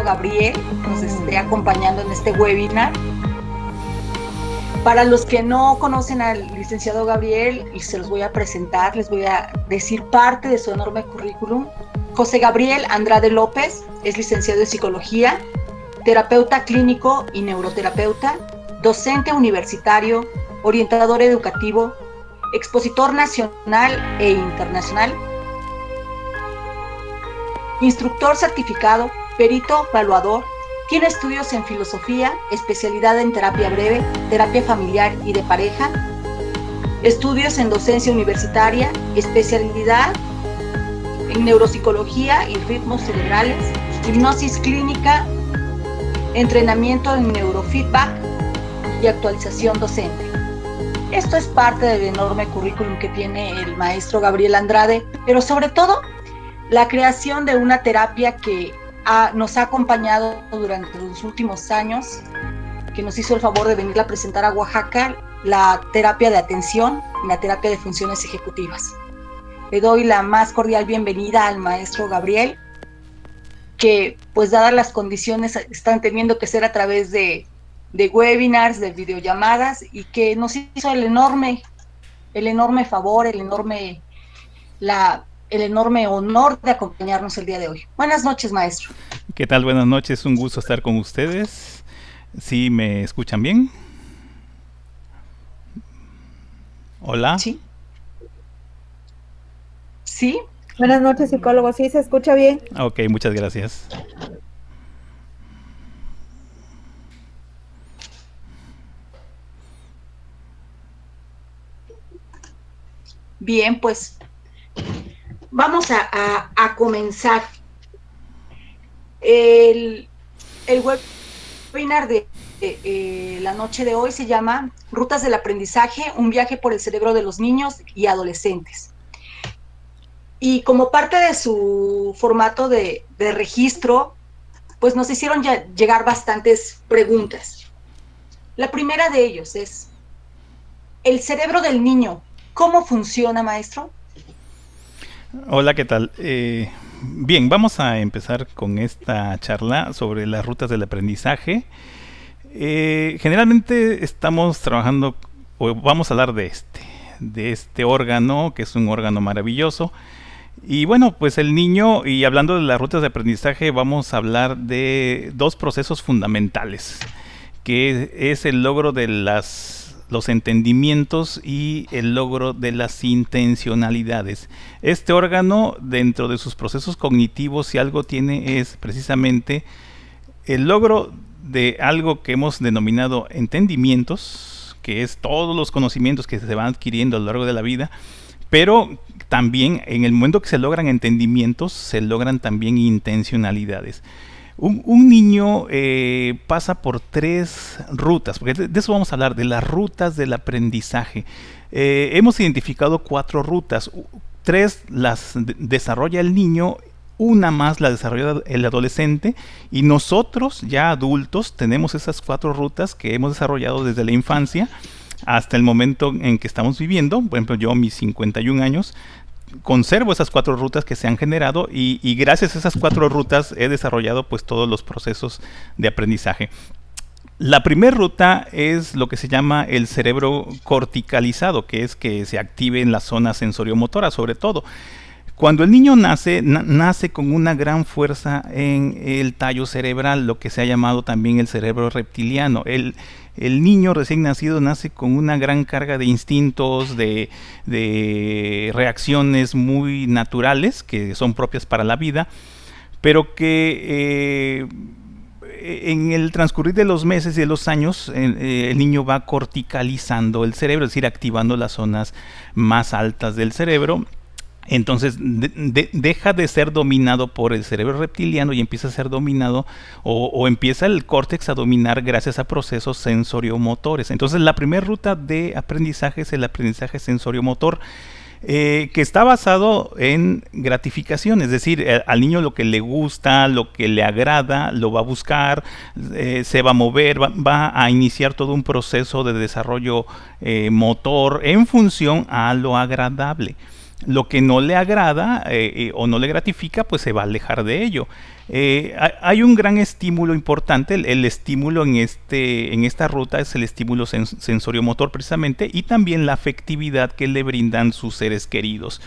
Gabriel nos esté acompañando en este webinar. Para los que no conocen al licenciado Gabriel, y se los voy a presentar, les voy a decir parte de su enorme currículum. José Gabriel Andrade López es licenciado en psicología, terapeuta clínico y neuroterapeuta, docente universitario, orientador educativo, expositor nacional e internacional, instructor certificado, perito evaluador. Tiene estudios en filosofía, especialidad en terapia breve, terapia familiar y de pareja, estudios en docencia universitaria, especialidad en neuropsicología y ritmos cerebrales, hipnosis clínica, entrenamiento en neurofeedback y actualización docente. Esto es parte del enorme currículum que tiene el maestro Gabriel Andrade, pero sobre todo la creación de una terapia que nos ha acompañado durante los últimos años, que nos hizo el favor de venir a presentar a Oaxaca, la terapia de atención y la terapia de funciones ejecutivas. Le doy la más cordial bienvenida al maestro Gabriel, que pues dadas las condiciones están teniendo que ser a través de webinars, de videollamadas, y que nos hizo el enorme favor, el enorme honor de acompañarnos el día de hoy. Buenas noches, maestro. ¿Qué tal? Buenas noches, un gusto estar con ustedes. ¿Sí me escuchan bien? Hola. Sí. ¿Sí? Buenas noches, psicólogo. ¿Sí se escucha bien? Ok, muchas gracias. Bien, pues vamos a comenzar. El webinar de la noche de hoy se llama Rutas del Aprendizaje, un viaje por el cerebro de los niños y adolescentes. Y como parte de su formato de registro, pues nos hicieron llegar bastantes preguntas. La primera de ellos es, ¿el cerebro del niño cómo funciona, maestro? Hola, ¿qué tal? Bien, vamos a empezar con esta charla sobre las rutas del aprendizaje. Generalmente estamos trabajando, o vamos a hablar de este órgano, que es un órgano maravilloso. Y bueno, pues el niño, y hablando de las rutas de aprendizaje, vamos a hablar de dos procesos fundamentales, que es el logro de los entendimientos y el logro de las intencionalidades. Este órgano, dentro de sus procesos cognitivos, si algo tiene, es precisamente el logro de algo que hemos denominado entendimientos, que es todos los conocimientos que se van adquiriendo a lo largo de la vida, pero también en el momento que se logran entendimientos, se logran también intencionalidades. Un niño pasa por tres rutas, porque de eso vamos a hablar, de las rutas del aprendizaje. Hemos identificado 4 rutas, 3 las desarrolla el niño, una más la desarrolla el adolescente, y nosotros ya adultos tenemos esas 4 rutas que hemos desarrollado desde la infancia hasta el momento en que estamos viviendo. Por ejemplo, yo a mis 51 años conservo esas 4 rutas que se han generado y gracias a esas 4 rutas he desarrollado pues todos los procesos de aprendizaje. La primera ruta es lo que se llama el cerebro corticalizado, que es que se active en la zona sensoriomotora sobre todo. Cuando el niño nace con una gran fuerza en el tallo cerebral, lo que se ha llamado también el cerebro reptiliano. El niño recién nacido nace con una gran carga de instintos, de reacciones muy naturales que son propias para la vida, pero que en el transcurrir de los meses y de los años, el niño va corticalizando el cerebro, es decir, activando las zonas más altas del cerebro. Entonces deja de ser dominado por el cerebro reptiliano y empieza a ser dominado o empieza el córtex a dominar gracias a procesos sensorio-motores. Entonces la primera ruta de aprendizaje es el aprendizaje sensorio-motor, que está basado en gratificación, es decir, al niño lo que le gusta, lo que le agrada, lo va a buscar, se va a mover, va a iniciar todo un proceso de desarrollo motor en función a lo agradable. Lo que no le agrada o no le gratifica, pues se va a alejar de ello. Hay un gran estímulo importante, el estímulo en esta ruta es el estímulo sensorio-motor precisamente, y también la afectividad que le brindan sus seres queridos.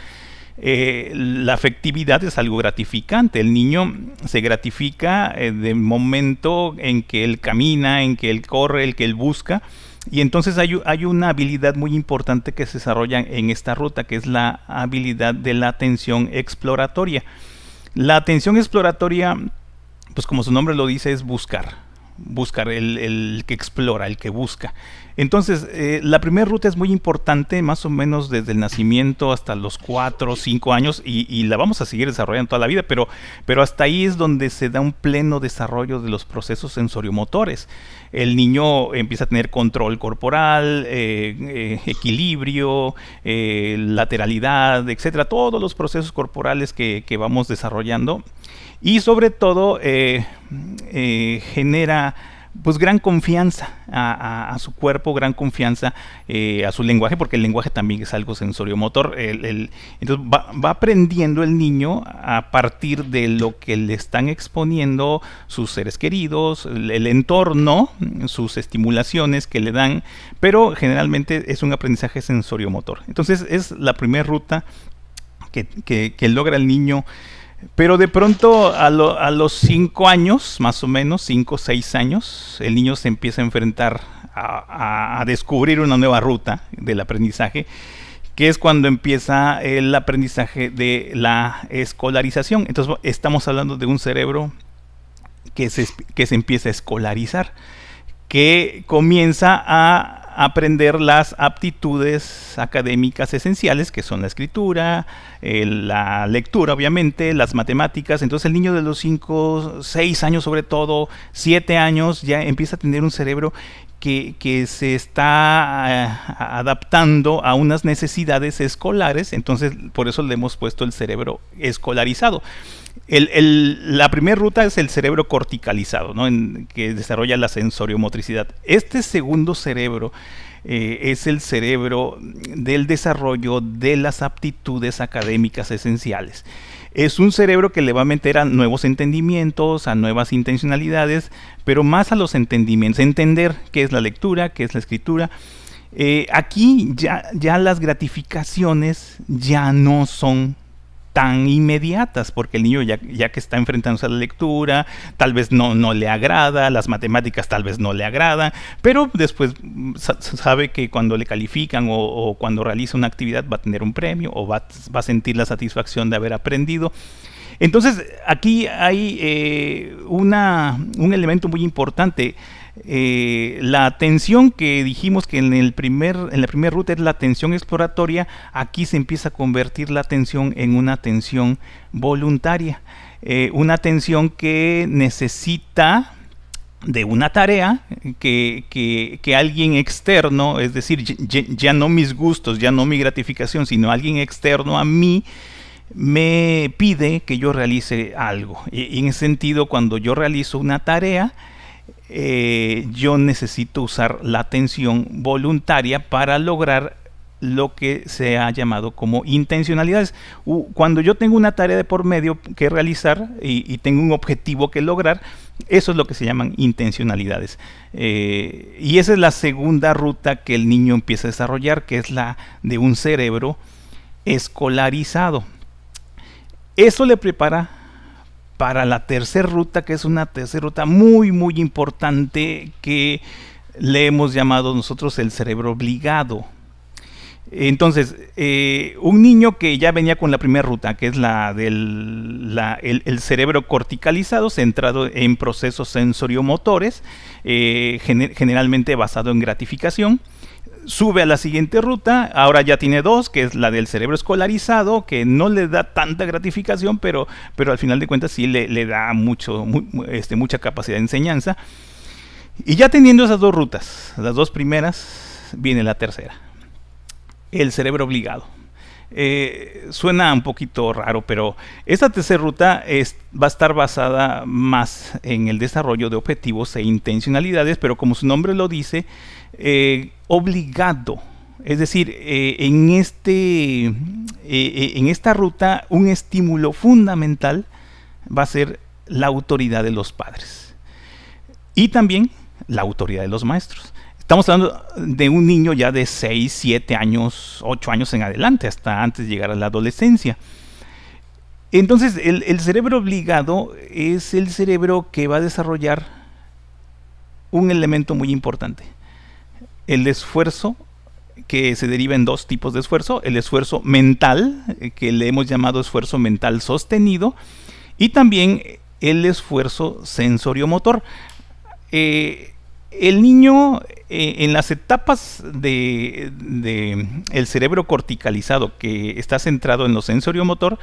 La afectividad es algo gratificante. El niño se gratifica del momento en que él camina, en que él corre, en que él busca. Y entonces hay una habilidad muy importante que se desarrolla en esta ruta, que es la habilidad de la atención exploratoria. La atención exploratoria, pues como su nombre lo dice, es buscar el que explora, el que busca. Entonces, la primera ruta es muy importante, más o menos desde el nacimiento hasta los 4 o 5 años, y la vamos a seguir desarrollando toda la vida, pero hasta ahí es donde se da un pleno desarrollo de los procesos sensoriomotores. El niño empieza a tener control corporal, equilibrio, lateralidad, etcétera, todos los procesos corporales que vamos desarrollando, y sobre todo genera pues gran confianza a su cuerpo, gran confianza a su lenguaje, porque el lenguaje también es algo sensoriomotor. Entonces va aprendiendo el niño a partir de lo que le están exponiendo sus seres queridos, el entorno, sus estimulaciones que le dan, pero generalmente es un aprendizaje sensoriomotor. Entonces es la primera ruta que logra el niño. Pero de pronto a los 5 años, más o menos, 5 o 6 años, el niño se empieza a enfrentar a descubrir una nueva ruta del aprendizaje, que es cuando empieza el aprendizaje de la escolarización. Entonces estamos hablando de un cerebro que se empieza a escolarizar, que comienza a aprender las aptitudes académicas esenciales, que son la escritura, la lectura, obviamente, las matemáticas. Entonces el niño de los 5, 6 años, sobre todo 7 años, ya empieza a tener un cerebro que se está adaptando a unas necesidades escolares. Entonces por eso le hemos puesto el cerebro escolarizado. La primera ruta es el cerebro corticalizado, ¿no? Que desarrolla la sensoriomotricidad. Este segundo cerebro es el cerebro del desarrollo de las aptitudes académicas esenciales. Es un cerebro que le va a meter a nuevos entendimientos, a nuevas intencionalidades, pero más a los entendimientos, entender qué es la lectura, qué es la escritura. Aquí ya las gratificaciones ya no son tan inmediatas, porque el niño ya que está enfrentándose a la lectura, tal vez no le agrada, las matemáticas tal vez no le agradan, pero después sabe que cuando le califican o cuando realiza una actividad va a tener un premio o va a sentir la satisfacción de haber aprendido. Entonces aquí hay un elemento muy importante. La atención que dijimos que en la primera ruta es la atención exploratoria, aquí se empieza a convertir la atención en una atención voluntaria, una atención que necesita de una tarea que alguien externo, es decir, ya no mis gustos, ya no mi gratificación, sino alguien externo a mí me pide que yo realice algo. Y en ese sentido, cuando yo realizo una tarea, yo necesito usar la atención voluntaria para lograr lo que se ha llamado como intencionalidades. Cuando yo tengo una tarea de por medio que realizar y tengo un objetivo que lograr, eso es lo que se llaman intencionalidades. Y esa es la segunda ruta que el niño empieza a desarrollar, que es la de un cerebro escolarizado. Eso le prepara para la tercera ruta, que es una tercera ruta muy muy importante, que le hemos llamado nosotros el cerebro obligado. Entonces, un niño que ya venía con la primera ruta, que es el cerebro corticalizado, centrado en procesos sensoriomotores, generalmente basado en gratificación, sube a la siguiente ruta, ahora ya tiene dos, que es la del cerebro escolarizado, que no le da tanta gratificación, pero al final de cuentas sí le da mucha capacidad de enseñanza. Y ya teniendo esas dos rutas, las dos primeras, viene la tercera, el cerebro obligado. Suena un poquito raro, pero esta tercera ruta va a estar basada más en el desarrollo de objetivos e intencionalidades, pero como su nombre lo dice, obligado. Es decir, en esta ruta un estímulo fundamental va a ser la autoridad de los padres y también la autoridad de los maestros. Estamos hablando de un niño ya de 6, 7 años, 8 años en adelante, hasta antes de llegar a la adolescencia. Entonces, el cerebro obligado es el cerebro que va a desarrollar un elemento muy importante: el esfuerzo, que se deriva en dos tipos de esfuerzo: el esfuerzo mental, que le hemos llamado esfuerzo mental sostenido, y también el esfuerzo sensoriomotor. El niño, en las etapas de el cerebro corticalizado, que está centrado en lo sensoriomotor,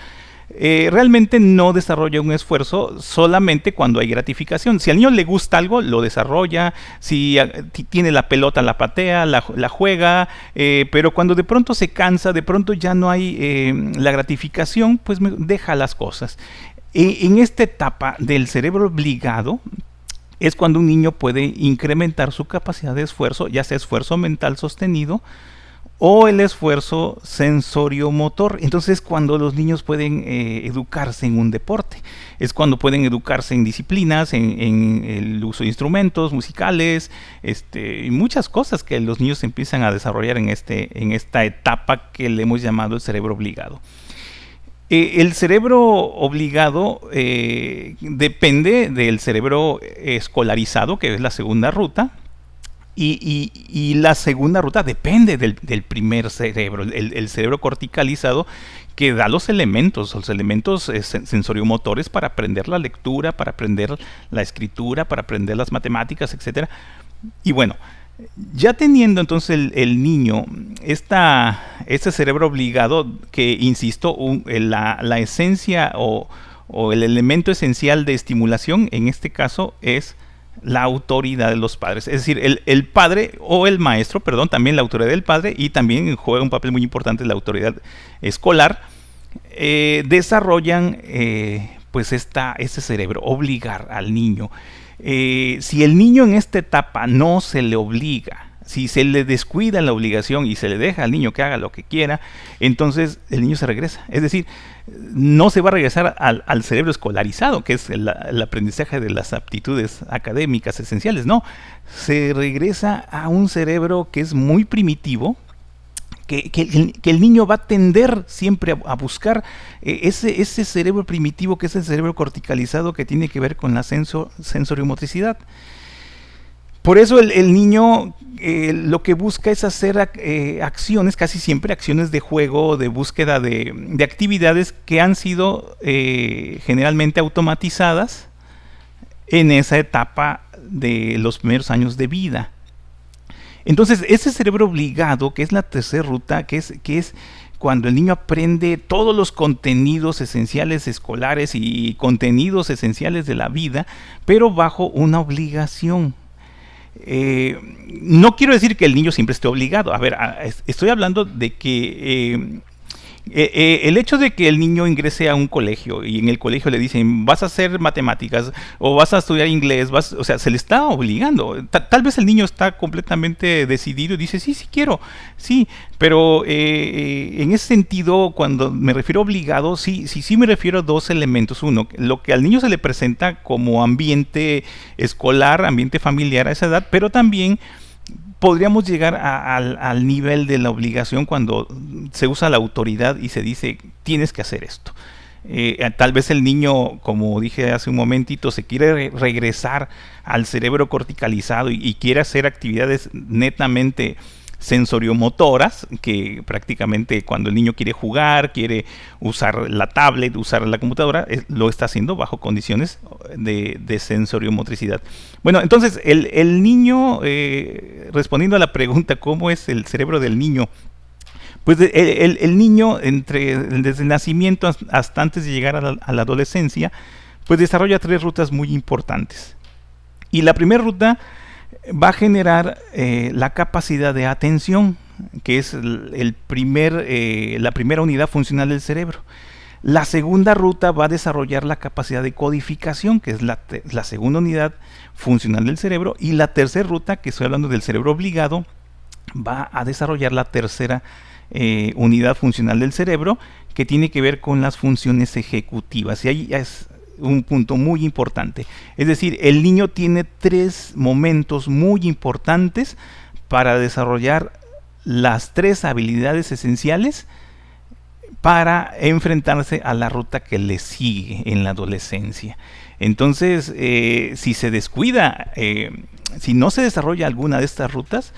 realmente no desarrolla un esfuerzo solamente cuando hay gratificación. Si al niño le gusta algo, lo desarrolla. Si tiene la pelota, la patea, la juega, pero cuando de pronto se cansa, de pronto ya no hay la gratificación, pues deja las cosas. En esta etapa del cerebro obligado es cuando un niño puede incrementar su capacidad de esfuerzo, ya sea esfuerzo mental sostenido o el esfuerzo sensoriomotor. Entonces, cuando los niños pueden educarse en un deporte, es cuando pueden educarse en disciplinas, en el uso de instrumentos musicales, y muchas cosas que los niños empiezan a desarrollar en esta etapa que le hemos llamado el cerebro obligado. El cerebro obligado depende del cerebro escolarizado, que es la segunda ruta, y la segunda ruta depende del primer cerebro, el cerebro corticalizado, que da los elementos sensoriomotores para aprender la lectura, para aprender la escritura, para aprender las matemáticas, etc. Y bueno, ya teniendo entonces el niño este cerebro obligado, que insisto, la esencia o el elemento esencial de estimulación en este caso es la autoridad de los padres. Es decir, el padre o el maestro, también la autoridad del padre, y también juega un papel muy importante la autoridad escolar, desarrollan pues este cerebro, obligar al niño. Si el niño en esta etapa no se le obliga, si se le descuida la obligación y se le deja al niño que haga lo que quiera, entonces el niño se regresa. Es decir, no se va a regresar al cerebro escolarizado, que es el aprendizaje de las aptitudes académicas esenciales. No, se regresa a un cerebro que es muy primitivo, que el niño va a tender siempre a buscar ese cerebro primitivo, que es el cerebro corticalizado, que tiene que ver con la sensoriomotricidad. Por eso el niño lo que busca es hacer acciones, casi siempre acciones de juego, de búsqueda de actividades que han sido generalmente automatizadas en esa etapa de los primeros años de vida. Entonces, ese cerebro obligado, que es la tercera ruta, que es cuando el niño aprende todos los contenidos esenciales escolares y contenidos esenciales de la vida, pero bajo una obligación. No quiero decir que el niño siempre esté obligado. A ver, estoy hablando de que el hecho de que el niño ingrese a un colegio y en el colegio le dicen vas a hacer matemáticas o vas a estudiar inglés, o sea, se le está obligando. Tal vez el niño está completamente decidido y dice sí quiero, sí, pero en ese sentido, cuando me refiero a obligado, sí me refiero a dos elementos. Uno, lo que al niño se le presenta como ambiente escolar, ambiente familiar a esa edad, pero también podríamos llegar al nivel de la obligación cuando se usa la autoridad y se dice tienes que hacer esto. Tal vez el niño, como dije hace un momentito, se quiere regresar al cerebro corticalizado y quiere hacer actividades netamente sensoriomotoras, que prácticamente cuando el niño quiere jugar, quiere usar la tablet, usar la computadora, lo está haciendo bajo condiciones de sensoriomotricidad. Bueno, entonces el niño, respondiendo a la pregunta, ¿cómo es el cerebro del niño? Pues el niño, desde el nacimiento hasta antes de llegar a la adolescencia, pues desarrolla 3 rutas muy importantes. Y la primera ruta va a generar la capacidad de atención, que es la primera unidad funcional del cerebro. La segunda ruta va a desarrollar la capacidad de codificación, que es la segunda unidad funcional del cerebro. Y la tercera ruta, que estoy hablando del cerebro obligado, va a desarrollar la tercera unidad funcional del cerebro, que tiene que ver con las funciones ejecutivas. Y ahí es un punto muy importante. Es decir, el niño tiene 3 momentos muy importantes para desarrollar las 3 habilidades esenciales para enfrentarse a la ruta que le sigue en la adolescencia. Entonces, si se descuida, si no se desarrolla alguna de estas rutas,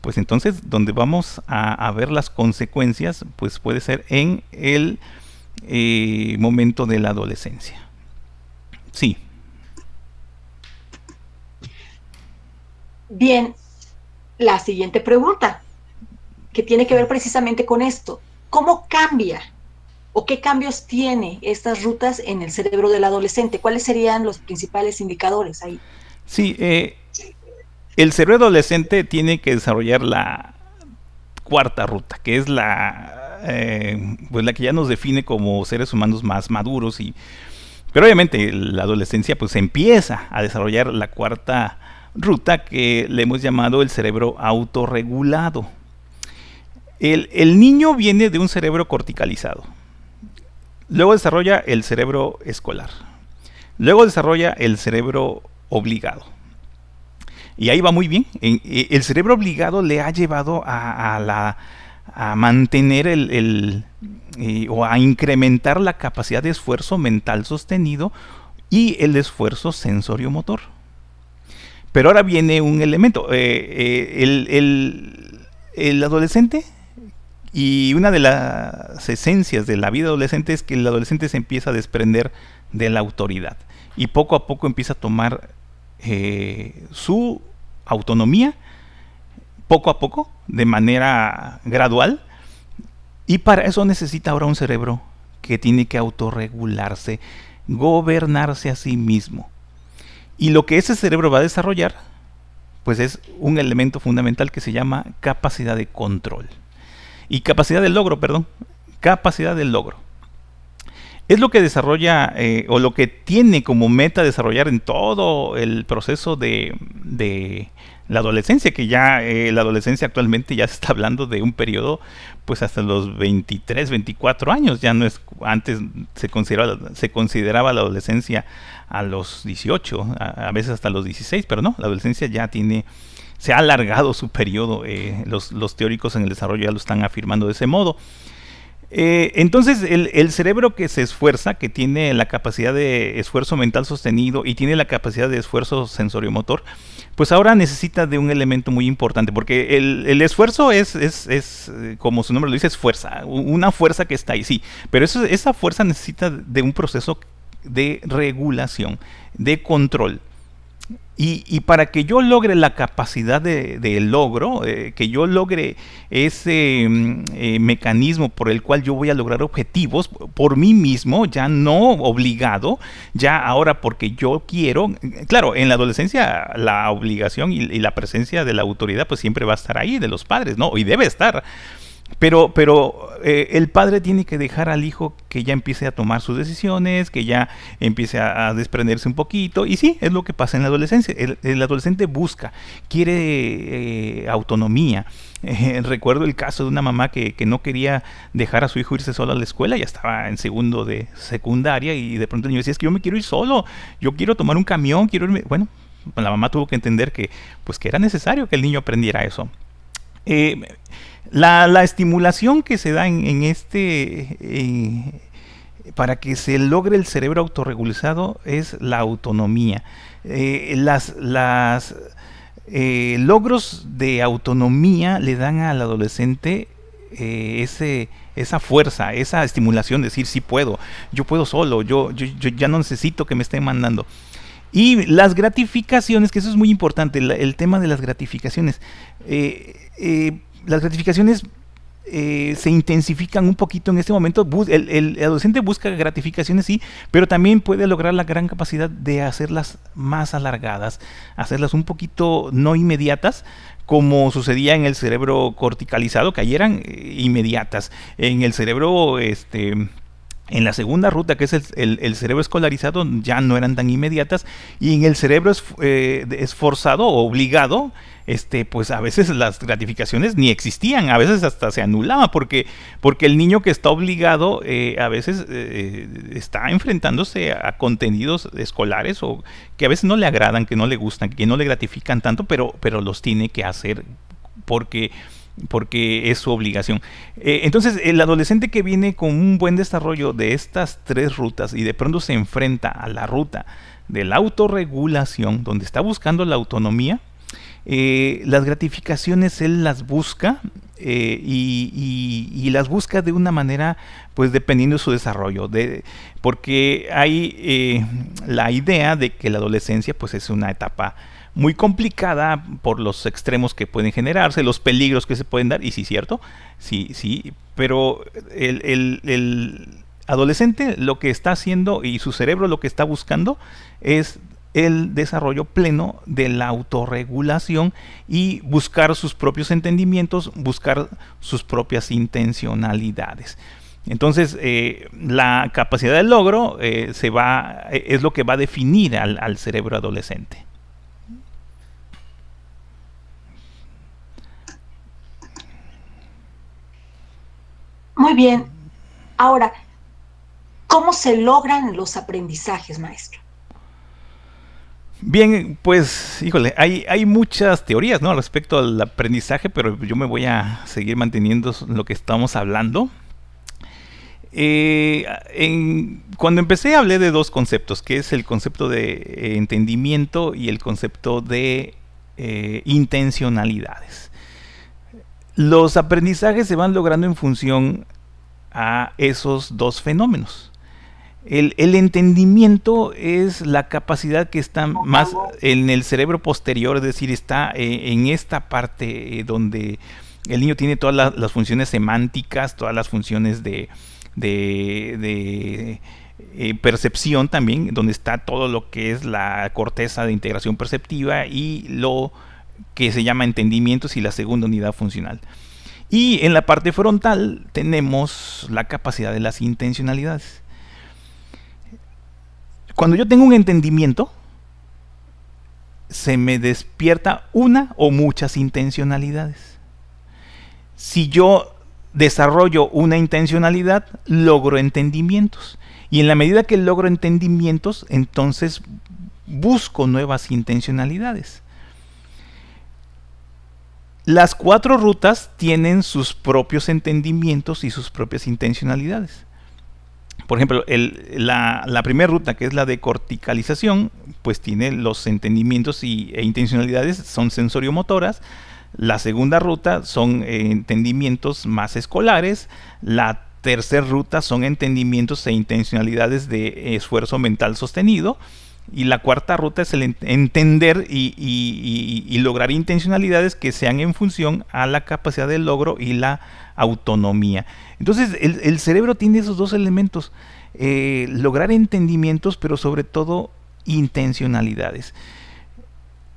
pues entonces donde vamos a ver las consecuencias, pues puede ser en el momento de la adolescencia. Sí. Bien, la siguiente pregunta, que tiene que ver precisamente con esto. ¿Cómo cambia o qué cambios tiene estas rutas en el cerebro del adolescente? ¿Cuáles serían los principales indicadores ahí? Sí, el cerebro adolescente tiene que desarrollar la cuarta ruta, que es pues la que ya nos define como seres humanos más maduros. Pero obviamente la adolescencia pues empieza a desarrollar la cuarta ruta, que le hemos llamado el cerebro autorregulado. El niño viene de un cerebro corticalizado. Luego desarrolla el cerebro escolar. Luego desarrolla el cerebro obligado. Y ahí va muy bien. El cerebro obligado le ha llevado a mantener o a incrementar la capacidad de esfuerzo mental sostenido y el esfuerzo sensoriomotor. Pero ahora viene un elemento. El adolescente, y una de las esencias de la vida adolescente es que el adolescente se empieza a desprender de la autoridad y poco a poco empieza a tomar su autonomía, poco a poco, de manera gradual, y para eso necesita ahora un cerebro que tiene que autorregularse, gobernarse a sí mismo. Y lo que ese cerebro va a desarrollar, pues es un elemento fundamental que se llama capacidad de control. Y capacidad de logro, capacidad de logro. Es lo que desarrolla o lo que tiene como meta desarrollar en todo el proceso de la adolescencia, que ya la adolescencia actualmente ya se está hablando de un periodo pues hasta los 23, 24 años. Ya no es, antes se consideraba la adolescencia a los 18, a veces hasta los 16, pero no, la adolescencia ya se ha alargado su periodo. Los teóricos en el desarrollo ya lo están afirmando de ese modo. Entonces el cerebro que se esfuerza, que tiene la capacidad de esfuerzo mental sostenido y tiene la capacidad de esfuerzo sensoriomotor, pues ahora necesita de un elemento muy importante, porque el esfuerzo es como su nombre lo dice, es fuerza, una fuerza que está ahí, sí, pero esa fuerza necesita de un proceso de regulación, de control. Y para que yo logre la capacidad de logro, que yo logre ese mecanismo por el cual yo voy a lograr objetivos por mí mismo, ya no obligado, ya ahora porque yo quiero. Claro, en la adolescencia la obligación y la presencia de la autoridad pues siempre va a estar ahí, de los padres, ¿no? Y debe estar. Pero el padre tiene que dejar al hijo que ya empiece a tomar sus decisiones, que ya empiece a desprenderse un poquito. Y sí, es lo que pasa en la adolescencia. El adolescente quiere autonomía. Recuerdo el caso de una mamá que no quería dejar a su hijo irse solo a la escuela. Ya estaba en segundo de secundaria y de pronto el niño decía, es que yo me quiero ir solo, yo quiero tomar un camión, quiero irme. Bueno, la mamá tuvo que entender que era necesario que el niño aprendiera eso. La estimulación que se da para que se logre el cerebro autorregulado es la autonomía. logros de autonomía le dan al adolescente esa fuerza, esa estimulación, decir sí puedo, yo puedo solo, yo ya no necesito que me estén mandando. Y las gratificaciones, que eso es muy importante, el tema de las gratificaciones. Las gratificaciones se intensifican un poquito en este momento. El adolescente busca gratificaciones, sí, pero también puede lograr la gran capacidad de hacerlas más alargadas, hacerlas un poquito no inmediatas, como sucedía en el cerebro corticalizado, que ahí eran inmediatas. En el cerebro en la segunda ruta, que es el cerebro escolarizado, ya no eran tan inmediatas, y en el cerebro esforzado o obligado, pues a veces las gratificaciones ni existían, a veces hasta se anulaban, porque el niño que está obligado a veces está enfrentándose a contenidos escolares o que a veces no le agradan, que no le gustan, que no le gratifican tanto, pero los tiene que hacer porque es su obligación. Entonces el adolescente que viene con un buen desarrollo de estas tres rutas y de pronto se enfrenta a la ruta de la autorregulación, donde está buscando la autonomía, las gratificaciones él las busca y las busca de una manera, pues dependiendo de su desarrollo, porque hay la idea de que la adolescencia pues es una etapa muy complicada por los extremos que pueden generarse, los peligros que se pueden dar, y sí, cierto, sí, pero el adolescente lo que está haciendo y su cerebro lo que está buscando es el desarrollo pleno de la autorregulación y buscar sus propios entendimientos, buscar sus propias intencionalidades. Entonces, la capacidad de logro es lo que va a definir al cerebro adolescente. Muy bien. Ahora, ¿cómo se logran los aprendizajes, maestro? Bien, pues, híjole, hay muchas teorías, ¿no?, respecto al aprendizaje, pero yo me voy a seguir manteniendo lo que estamos hablando. Cuando empecé hablé de dos conceptos, que es el concepto de entendimiento y el concepto de intencionalidades. Los aprendizajes se van logrando en función a esos dos fenómenos. El entendimiento es la capacidad que está más en el cerebro posterior, es decir, está en esta parte donde el niño tiene todas las funciones semánticas, todas las funciones de percepción también, donde está todo lo que es la corteza de integración perceptiva y lo que se llama entendimientos y la segunda unidad funcional. Y en la parte frontal tenemos la capacidad de las intencionalidades. Cuando yo tengo un entendimiento, se me despierta una o muchas intencionalidades. Si yo desarrollo una intencionalidad, logro entendimientos. Y en la medida que logro entendimientos, entonces busco nuevas intencionalidades. Las cuatro rutas tienen sus propios entendimientos y sus propias intencionalidades. Por ejemplo, la primera ruta, que es la de corticalización, pues tiene los entendimientos e intencionalidades, son sensoriomotoras. La segunda ruta son entendimientos más escolares. La tercera ruta son entendimientos e intencionalidades de esfuerzo mental sostenido. Y la cuarta ruta es el entender y lograr intencionalidades que sean en función a la capacidad de logro y la autonomía. Entonces el cerebro tiene esos dos elementos, lograr entendimientos, pero sobre todo intencionalidades.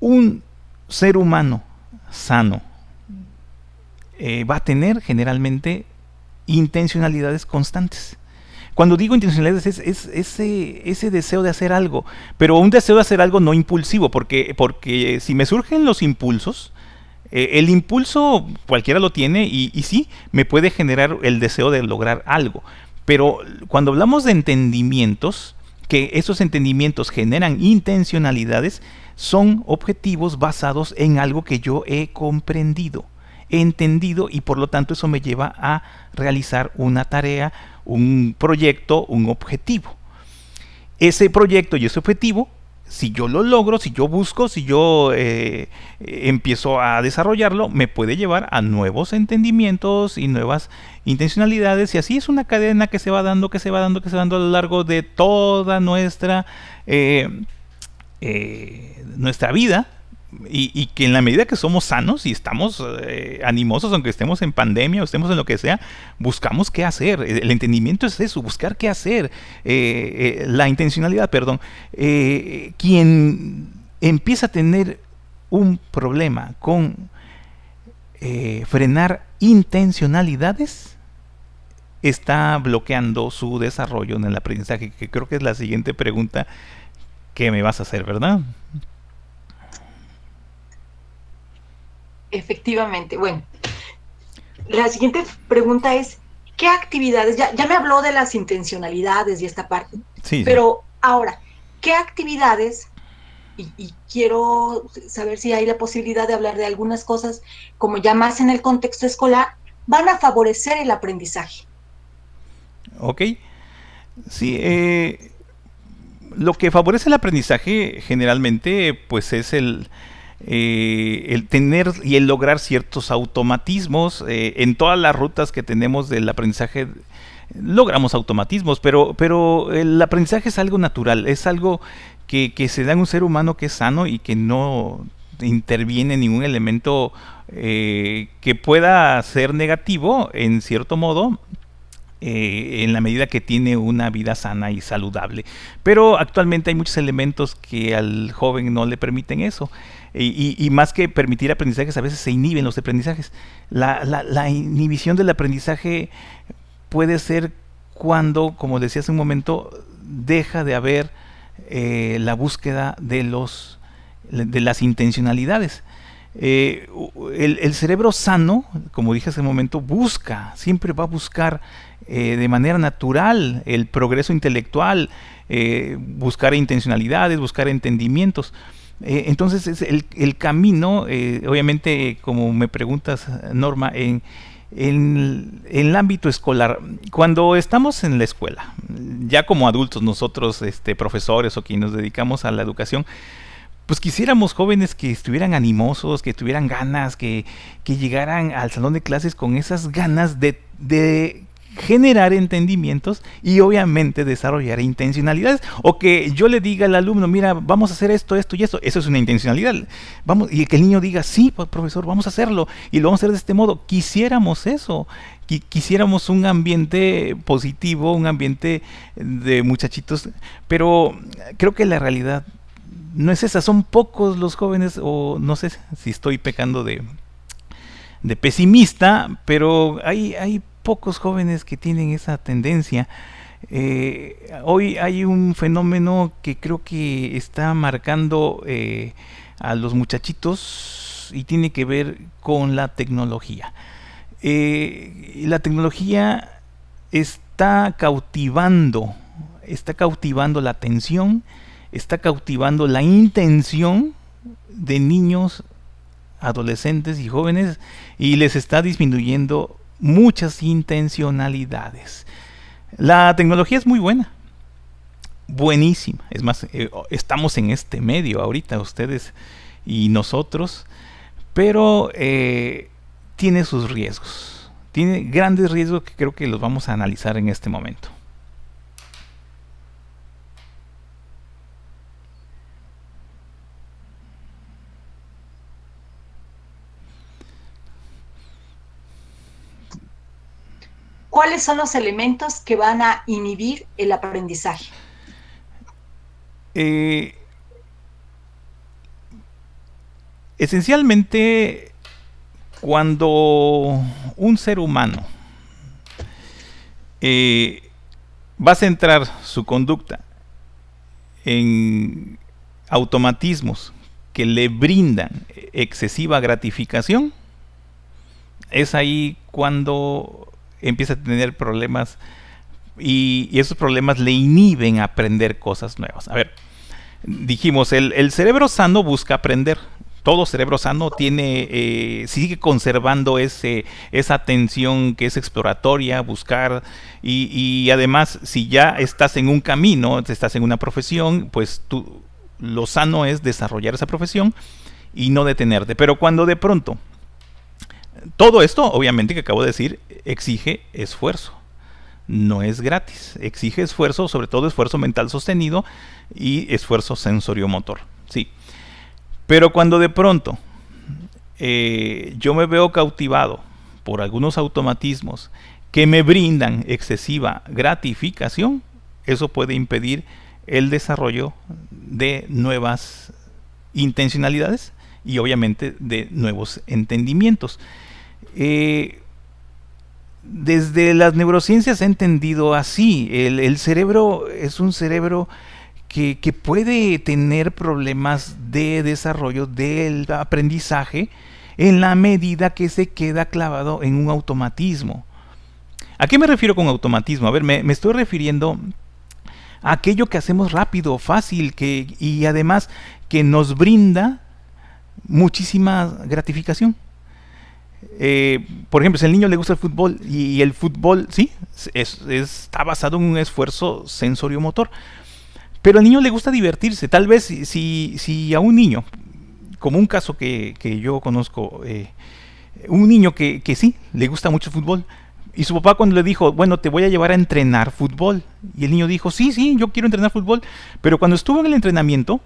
Un ser humano sano va a tener generalmente intencionalidades constantes. Cuando digo intencionalidades es ese deseo de hacer algo, pero un deseo de hacer algo no impulsivo, porque si me surgen los impulsos, el impulso cualquiera lo tiene y sí, me puede generar el deseo de lograr algo. Pero cuando hablamos de entendimientos, que esos entendimientos generan intencionalidades, son objetivos basados en algo que yo he comprendido, he entendido, y por lo tanto eso me lleva a realizar una tarea, un proyecto, un objetivo. Ese proyecto y ese objetivo si yo lo logro, si yo busco, si yo empiezo a desarrollarlo, me puede llevar a nuevos entendimientos y nuevas intencionalidades, y así es una cadena que se va dando, que se va dando, que se va dando a lo largo de toda nuestra vida. Y que en la medida que somos sanos y estamos animosos, aunque estemos en pandemia o estemos en lo que sea, buscamos qué hacer. El entendimiento es eso, buscar qué hacer. La intencionalidad, perdón. Quien empieza a tener un problema con frenar intencionalidades, está bloqueando su desarrollo en el aprendizaje, que creo que es la siguiente pregunta que me vas a hacer, ¿verdad? Efectivamente. Bueno, la siguiente pregunta es, ¿qué actividades? Ya me habló de las intencionalidades y esta parte, Sí, pero ahora, ¿qué actividades? Y quiero saber si hay la posibilidad de hablar de algunas cosas, como ya más en el contexto escolar, van a favorecer el aprendizaje. Ok. Sí, lo que favorece el aprendizaje generalmente pues es el tener y el lograr ciertos automatismos. En todas las rutas que tenemos del aprendizaje logramos automatismos, pero el aprendizaje es algo natural, es algo que se da en un ser humano que es sano y que no interviene ningún elemento que pueda ser negativo en cierto modo, en la medida que tiene una vida sana y saludable. Pero actualmente hay muchos elementos que al joven no le permiten eso. Y más que permitir aprendizajes, a veces se inhiben los aprendizajes. La inhibición del aprendizaje puede ser cuando, como decía hace un momento, deja de haber la búsqueda de las intencionalidades. El cerebro sano, como dije hace un momento, siempre va a buscar de manera natural el progreso intelectual, buscar intencionalidades, buscar entendimientos. Entonces es el camino, obviamente, como me preguntas, Norma, en el ámbito escolar, cuando estamos en la escuela, ya como adultos nosotros, profesores o quienes nos dedicamos a la educación, pues quisiéramos jóvenes que estuvieran animosos, que tuvieran ganas, que llegaran al salón de clases con esas ganas de generar entendimientos y obviamente desarrollar intencionalidades, o que yo le diga al alumno, mira, vamos a hacer esto, esto y esto. Eso es una intencionalidad. Y que el niño diga, sí, profesor, vamos a hacerlo y lo vamos a hacer de este modo. Quisiéramos eso, quisiéramos un ambiente positivo, un ambiente de muchachitos, pero creo que la realidad no es esa. Son pocos los jóvenes, o no sé si estoy pecando de pesimista, pero hay pocos jóvenes que tienen esa tendencia. Hoy hay un fenómeno que creo que está marcando a los muchachitos y tiene que ver con la tecnología. La tecnología está cautivando la atención, está cautivando la intención de niños, adolescentes y jóvenes, y les está disminuyendo muchas intencionalidades. La tecnología es muy buena, buenísima. Es más, estamos en este medio ahorita, ustedes y nosotros, pero tiene sus riesgos, tiene grandes riesgos que creo que los vamos a analizar en este momento. ¿Cuáles son los elementos que van a inhibir el aprendizaje? Esencialmente, cuando un ser humano va a centrar su conducta en automatismos que le brindan excesiva gratificación, es ahí cuando empieza a tener problemas, y esos problemas le inhiben a aprender cosas nuevas. A ver, dijimos, el cerebro sano busca aprender. Todo cerebro sano sigue conservando esa atención que es exploratoria, buscar, y además, si ya estás en un camino, estás en una profesión, pues lo sano es desarrollar esa profesión y no detenerte. Pero cuando de pronto, todo esto, obviamente, que acabo de decir, exige esfuerzo. No es gratis, exige esfuerzo, sobre todo esfuerzo mental sostenido y esfuerzo sensoriomotor. Sí. Pero cuando de pronto yo me veo cautivado por algunos automatismos que me brindan excesiva gratificación, eso puede impedir el desarrollo de nuevas intencionalidades y obviamente de nuevos entendimientos. Desde las neurociencias se ha entendido así, el cerebro es un cerebro que puede tener problemas de desarrollo del aprendizaje en la medida que se queda clavado en un automatismo. ¿A qué me refiero con automatismo? A ver, me estoy refiriendo a aquello que hacemos rápido, fácil, y además que nos brinda muchísima gratificación. Por ejemplo, si al niño le gusta el fútbol y el fútbol, sí, está basado en un esfuerzo sensoriomotor, pero al niño le gusta divertirse. Tal vez si a un niño, como un caso que yo conozco, un niño que sí, le gusta mucho el fútbol, y su papá cuando le dijo, bueno, te voy a llevar a entrenar fútbol, y el niño dijo, sí, yo quiero entrenar fútbol, pero cuando estuvo en el entrenamiento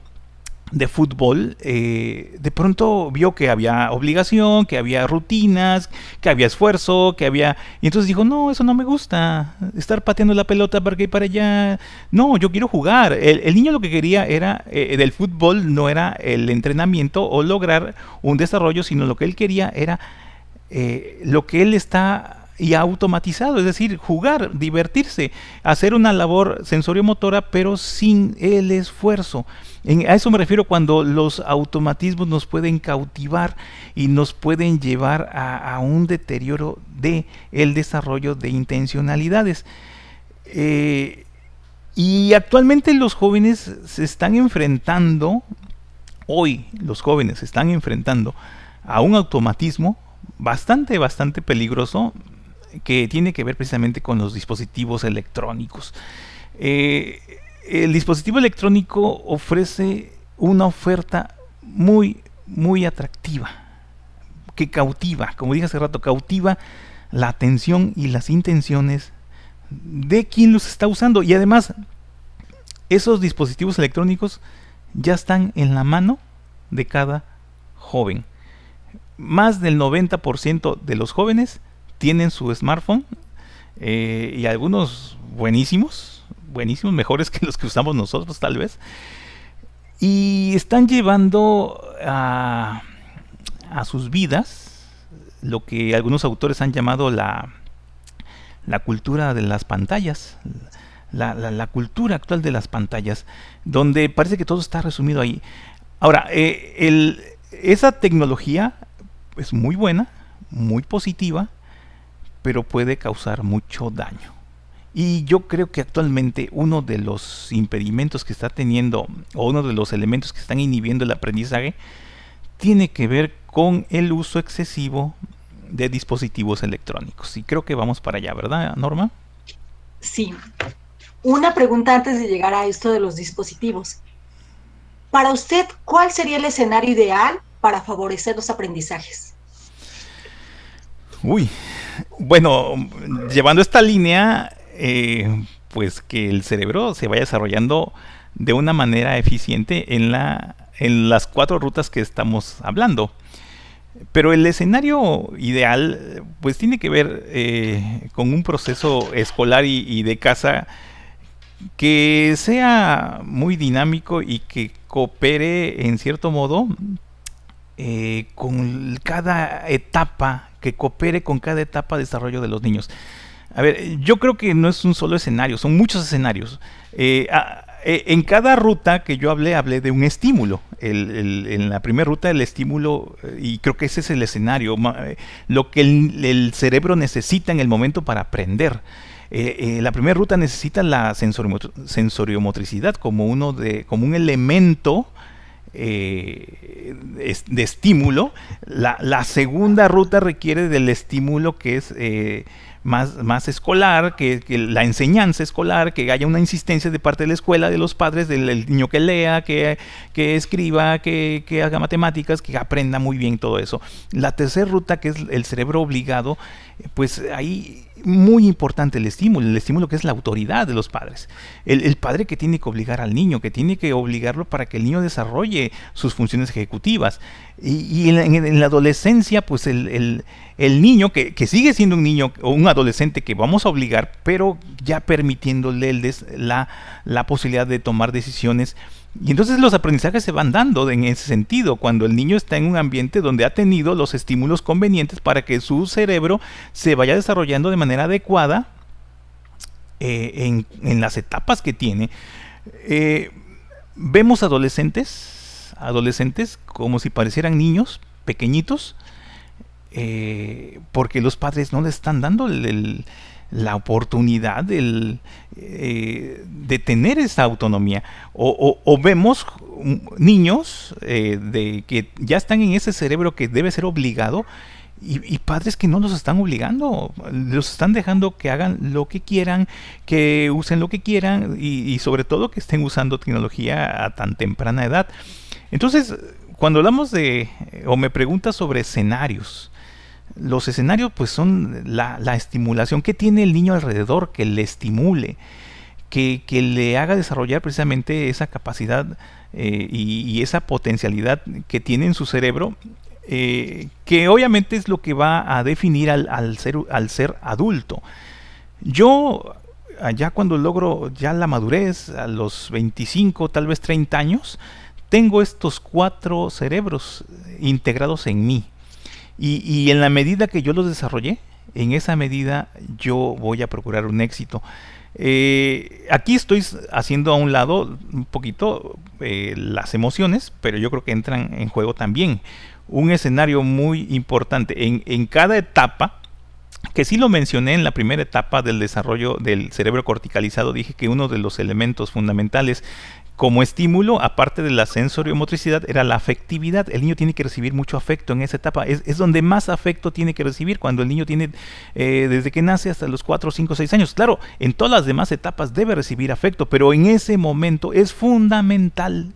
de fútbol, de pronto vio que había obligación, que había rutinas, que había esfuerzo, y entonces dijo, no, eso no me gusta, estar pateando la pelota para aquí y para allá, no, yo quiero jugar. El niño lo que quería era, del fútbol no era el entrenamiento o lograr un desarrollo, sino lo que él quería era lo que él está ya automatizado, es decir, jugar, divertirse, hacer una labor sensoriomotora, pero sin el esfuerzo. A eso me refiero cuando los automatismos nos pueden cautivar y nos pueden llevar a un deterioro de el desarrollo de intencionalidades. Y actualmente los jóvenes se están enfrentando, los jóvenes se están enfrentando a un automatismo bastante peligroso, que tiene que ver precisamente con los dispositivos electrónicos. El dispositivo electrónico ofrece una oferta muy atractiva, que cautiva, como dije hace rato, cautiva la atención y las intenciones de quien los está usando. Y además, esos dispositivos electrónicos ya están en la mano de cada joven. Más del 90% de los jóvenes tienen su smartphone, y algunos buenísimos, mejores que los que usamos nosotros tal vez, y están llevando a sus vidas lo que algunos autores han llamado la cultura de las pantallas, la cultura actual de las pantallas, donde parece que todo está resumido ahí. Ahora, esa tecnología es muy buena, muy positiva, pero puede causar mucho daño. Y yo creo que actualmente uno de los impedimentos que está teniendo, o uno de los elementos que están inhibiendo el aprendizaje, tiene que ver con el uso excesivo de dispositivos electrónicos. Y creo que vamos para allá, ¿verdad, Norma? Sí. Una pregunta antes de llegar a esto de los dispositivos. Para usted, ¿cuál sería el escenario ideal para favorecer los aprendizajes? Bueno, llevando esta línea, pues que el cerebro se vaya desarrollando de una manera eficiente en las 4 rutas que estamos hablando. Pero el escenario ideal pues tiene que ver con un proceso escolar y de casa que sea muy dinámico y que coopere en cierto modo con cada etapa, que coopere con cada etapa de desarrollo de los niños. A ver, yo creo que no es un solo escenario, son muchos escenarios. En cada ruta que yo hablé de un estímulo. En la primera ruta el estímulo, y creo que ese es el escenario, lo que el cerebro necesita en el momento para aprender. La primera ruta necesita la sensoriomotricidad como un elemento de estímulo. La segunda ruta requiere del estímulo que es más escolar, que la enseñanza escolar, que haya una insistencia de parte de la escuela, de los padres, del niño que lea, que escriba, que haga matemáticas, que aprenda muy bien todo eso. La tercera ruta, que es el cerebro obligado, pues ahí muy importante el estímulo que es la autoridad de los padres. El padre que tiene que obligar al niño, que tiene que obligarlo para que el niño desarrolle sus funciones ejecutivas. Y en la adolescencia, pues el niño que sigue siendo un niño o un adolescente que vamos a obligar, pero ya permitiéndole la posibilidad de tomar decisiones. Y entonces los aprendizajes se van dando en ese sentido, cuando el niño está en un ambiente donde ha tenido los estímulos convenientes para que su cerebro se vaya desarrollando de manera adecuada en las etapas que tiene. Vemos adolescentes como si parecieran niños pequeñitos, porque los padres no le están dando la oportunidad de tener esa autonomía, o vemos niños que ya están en ese cerebro que debe ser obligado, y padres que no los están obligando, los están dejando que hagan lo que quieran, que usen lo que quieran, y sobre todo que estén usando tecnología a tan temprana edad. Entonces, cuando hablamos o me preguntas sobre escenarios, los escenarios pues son la estimulación que tiene el niño alrededor, que le estimule, que le haga desarrollar precisamente esa capacidad y esa potencialidad que tiene en su cerebro, que obviamente es lo que va a definir al ser adulto. Yo, ya cuando logro ya la madurez, a los 25, tal vez 30 años, tengo estos 4 cerebros integrados en mí. Y en la medida que yo los desarrollé, en esa medida yo voy a procurar un éxito. Aquí estoy haciendo a un lado un poquito las emociones, pero yo creo que entran en juego también. Un escenario muy importante en cada etapa, que sí lo mencioné en la primera etapa del desarrollo del cerebro corticalizado. Dije que uno de los elementos fundamentales como estímulo, aparte de la sensoriomotricidad, era la afectividad. El niño tiene que recibir mucho afecto en esa etapa. Es donde más afecto tiene que recibir, cuando el niño tiene, desde que nace hasta los 4, 5, 6 años. Claro, en todas las demás etapas debe recibir afecto, pero en ese momento es fundamental.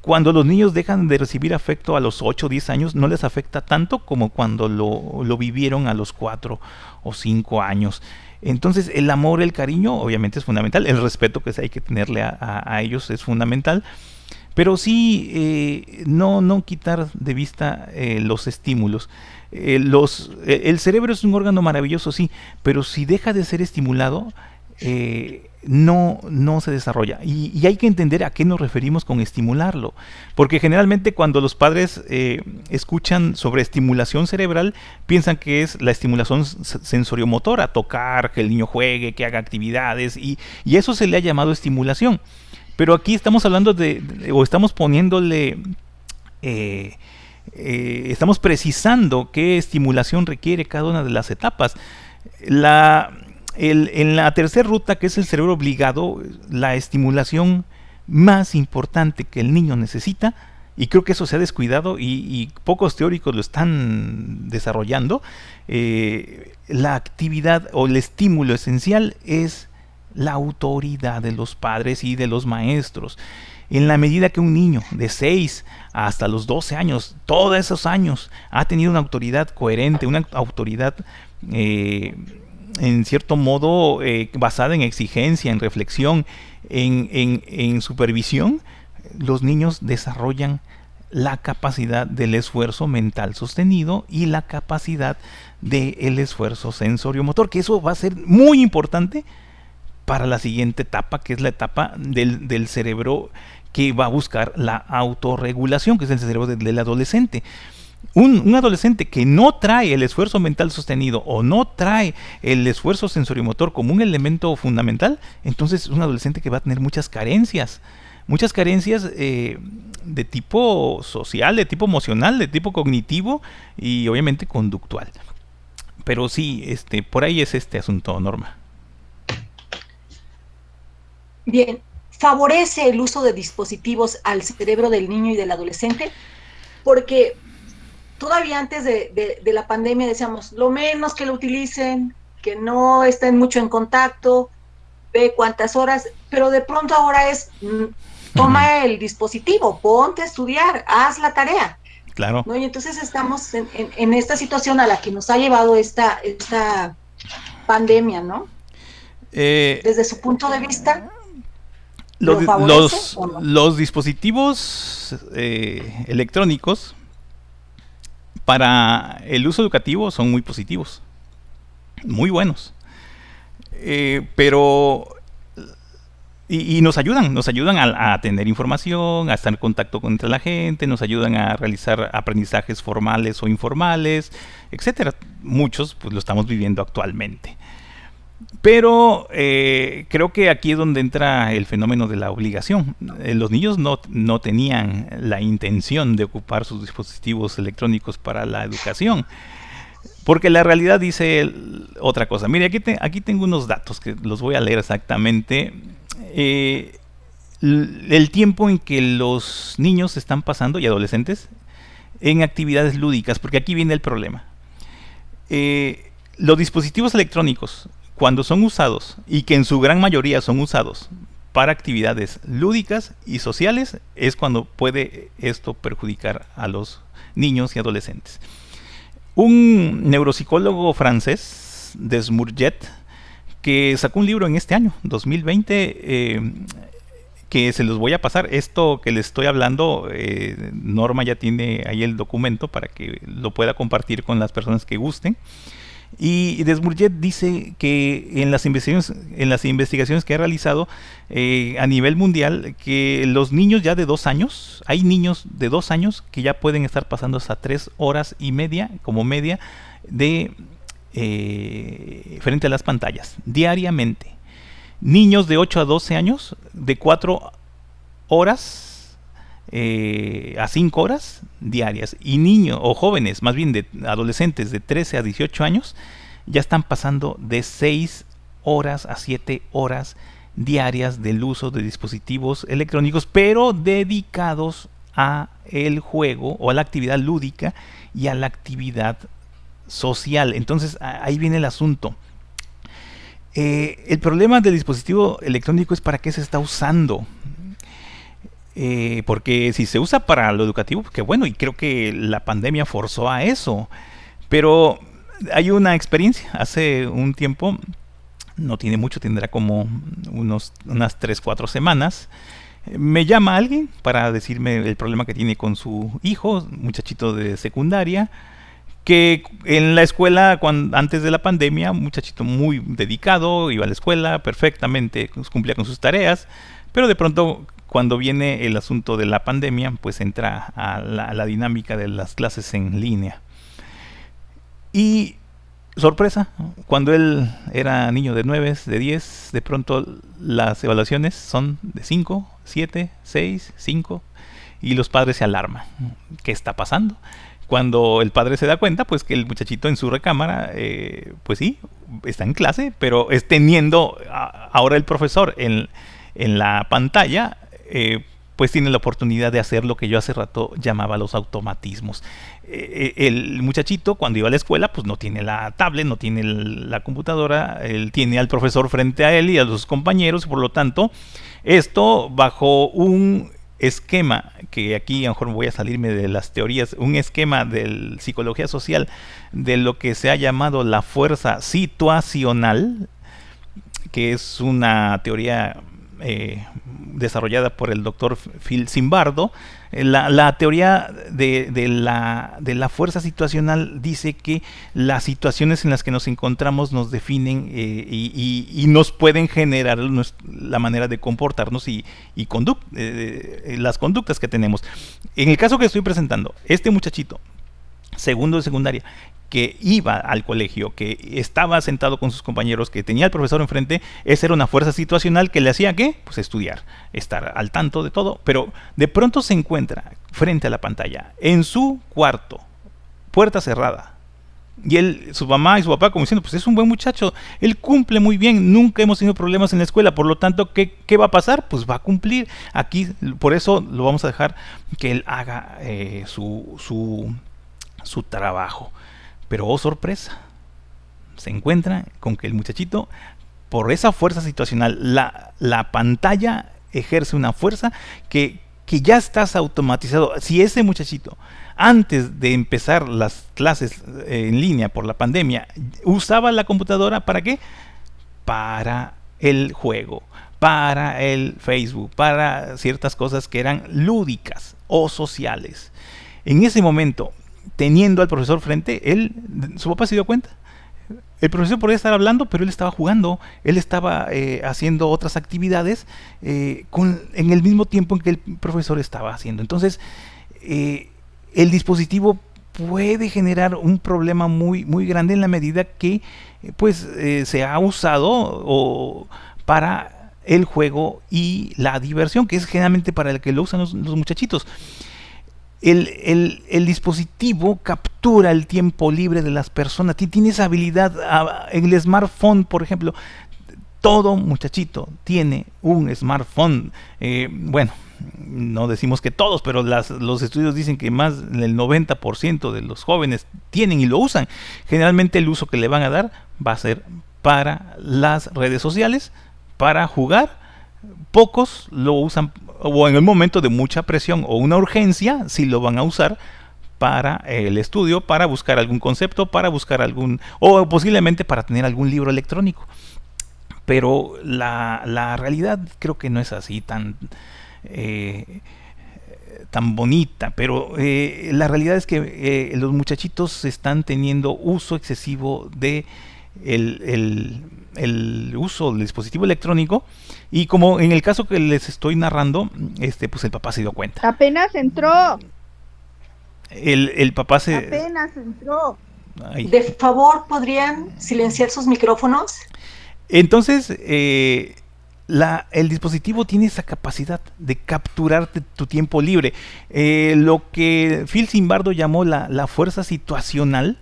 Cuando los niños dejan de recibir afecto a los 8 o 10 años, no les afecta tanto como cuando lo vivieron a los 4 o 5 años. Entonces el amor, el cariño obviamente es fundamental, el respeto que hay que tenerle a ellos es fundamental, pero sí no quitar de vista los estímulos. El cerebro es un órgano maravilloso, sí, pero si deja de ser estimulado, no se desarrolla. Y hay que entender a qué nos referimos con estimularlo, porque generalmente cuando los padres escuchan sobre estimulación cerebral, piensan que es la estimulación sensoriomotora, tocar, que el niño juegue, que haga actividades, y eso se le ha llamado estimulación. Pero aquí estamos hablando o estamos poniéndole, estamos precisando qué estimulación requiere cada una de las etapas. En la tercera ruta, que es el cerebro obligado, la estimulación más importante que el niño necesita, y creo que eso se ha descuidado y pocos teóricos lo están desarrollando, la actividad o el estímulo esencial es la autoridad de los padres y de los maestros. En la medida que un niño de 6 hasta los 12 años, todos esos años, ha tenido una autoridad coherente, una autoridad en cierto modo basada en exigencia, en reflexión, en supervisión, los niños desarrollan la capacidad del esfuerzo mental sostenido y la capacidad del esfuerzo sensoriomotor, que eso va a ser muy importante para la siguiente etapa, que es la etapa del cerebro que va a buscar la autorregulación, que es el cerebro del adolescente. Un adolescente que no trae el esfuerzo mental sostenido o no trae el esfuerzo sensoriomotor como un elemento fundamental, entonces es un adolescente que va a tener muchas carencias de tipo social, de tipo emocional, de tipo cognitivo y obviamente conductual. Pero sí, por ahí es este asunto, Norma. Bien, ¿favorece el uso de dispositivos al cerebro del niño y del adolescente? Porque todavía antes de la pandemia decíamos, lo menos que lo utilicen, que no estén mucho en contacto, ve cuántas horas, pero de pronto ahora es, toma el dispositivo, ponte a estudiar, haz la tarea. Claro. ¿No? Y entonces estamos en esta situación a la que nos ha llevado esta pandemia, ¿no? Desde su punto de vista, los dispositivos electrónicos para el uso educativo son muy positivos, muy buenos, pero nos ayudan a tener información, a estar en contacto entre la gente, nos ayudan a realizar aprendizajes formales o informales, etcétera. Muchos pues lo estamos viviendo actualmente. Pero creo que aquí es donde entra el fenómeno de la obligación. Los niños no tenían la intención de ocupar sus dispositivos electrónicos para la educación, porque la realidad dice otra cosa. Mire, aquí tengo unos datos que los voy a leer exactamente. El tiempo en que los niños están pasando, y adolescentes, en actividades lúdicas, porque aquí viene el problema. Los dispositivos electrónicos, cuando son usados, y que en su gran mayoría son usados para actividades lúdicas y sociales, es cuando puede esto perjudicar a los niños y adolescentes. Un neuropsicólogo francés, Desmourget, que sacó un libro en este año, 2020, que se los voy a pasar. Esto que les estoy hablando, Norma ya tiene ahí el documento para que lo pueda compartir con las personas que gusten. Y Desmourget dice que en las investigaciones que ha realizado a nivel mundial, que los niños ya de 2 años, hay niños de 2 años que ya pueden estar pasando hasta 3 horas y media como media de frente a las pantallas diariamente. Niños de 8 a 12 años de 4 horas a 5 horas diarias, y niños o jóvenes, más bien de adolescentes de 13 a 18 años, ya están pasando de 6 horas a 7 horas diarias del uso de dispositivos electrónicos, pero dedicados a el juego o a la actividad lúdica y a la actividad social. Entonces ahí viene el asunto. El problema del dispositivo electrónico es para qué se está usando. Porque si se usa para lo educativo, que bueno, y creo que la pandemia forzó a eso. Pero hay una experiencia, hace un tiempo, no tiene mucho, tendrá como unas 3-4 semanas, me llama alguien para decirme el problema que tiene con su hijo, un muchachito de secundaria, que en la escuela, antes de la pandemia, un muchachito muy dedicado, iba a la escuela perfectamente, cumplía con sus tareas, pero de pronto, cuando viene el asunto de la pandemia, pues entra a la dinámica de las clases en línea. Y sorpresa, cuando él era niño de 9, de 10, de pronto las evaluaciones son de 5, 7, 6, 5, y los padres se alarman. ¿Qué está pasando? Cuando el padre se da cuenta, pues que el muchachito en su recámara, pues sí, está en clase, pero es teniendo ahora el profesor en la pantalla, pues tiene la oportunidad de hacer lo que yo hace rato llamaba los automatismos. El muchachito, cuando iba a la escuela, pues no tiene la tablet, no tiene la computadora, él tiene al profesor frente a él y a los compañeros, y por lo tanto, esto bajo un esquema, que aquí a lo mejor voy a salirme de las teorías, un esquema de psicología social, de lo que se ha llamado la fuerza situacional, que es una teoría desarrollada por el doctor Phil Zimbardo. La teoría de la fuerza situacional dice que las situaciones en las que nos encontramos nos definen y nos pueden generar la manera de comportarnos y las conductas que tenemos. En el caso que estoy presentando, este muchachito, segundo de secundaria, que iba al colegio, que estaba sentado con sus compañeros, que tenía al profesor enfrente, esa era una fuerza situacional que le hacía ¿qué? Pues estudiar, estar al tanto de todo, pero de pronto se encuentra frente a la pantalla, en su cuarto, puerta cerrada, y su mamá y su papá como diciendo, pues es un buen muchacho, él cumple muy bien, nunca hemos tenido problemas en la escuela, por lo tanto, ¿qué va a pasar? Pues va a cumplir. Aquí, por eso lo vamos a dejar que él haga su su trabajo. Pero oh sorpresa, se encuentra con que el muchachito, por esa fuerza situacional, la pantalla ejerce una fuerza que ya estás automatizado. Si ese muchachito, antes de empezar las clases en línea por la pandemia, usaba la computadora, ¿para qué? Para el juego, para el Facebook, para ciertas cosas que eran lúdicas o sociales. En ese momento, teniendo al profesor frente, su papá se dio cuenta. El profesor podía estar hablando, pero él estaba jugando, él estaba haciendo otras actividades en el mismo tiempo en que el profesor estaba haciendo. Entonces, el dispositivo puede generar un problema muy, muy grande en la medida que se ha usado para el juego y la diversión, que es generalmente para el que lo usan los muchachitos. El dispositivo captura el tiempo libre de las personas, tiene esa habilidad. En el smartphone, por ejemplo, todo muchachito tiene un smartphone. Bueno, no decimos que todos, pero los estudios dicen que más del 90% de los jóvenes tienen y lo usan. Generalmente el uso que le van a dar va a ser para las redes sociales, para jugar. Pocos lo usan, o en el momento de mucha presión o una urgencia, sí lo van a usar para el estudio, para buscar algún concepto, para buscar o posiblemente para tener algún libro electrónico. Pero la realidad creo que no es así tan bonita, pero la realidad es que los muchachitos están teniendo uso excesivo de el uso del dispositivo electrónico, y como en el caso que les estoy narrando, pues el papá se dio cuenta. Apenas entró. El papá apenas entró. Ay. De favor, ¿podrían silenciar sus micrófonos? Entonces, el dispositivo tiene esa capacidad de capturarte tu tiempo libre. Lo que Phil Zimbardo llamó la fuerza situacional,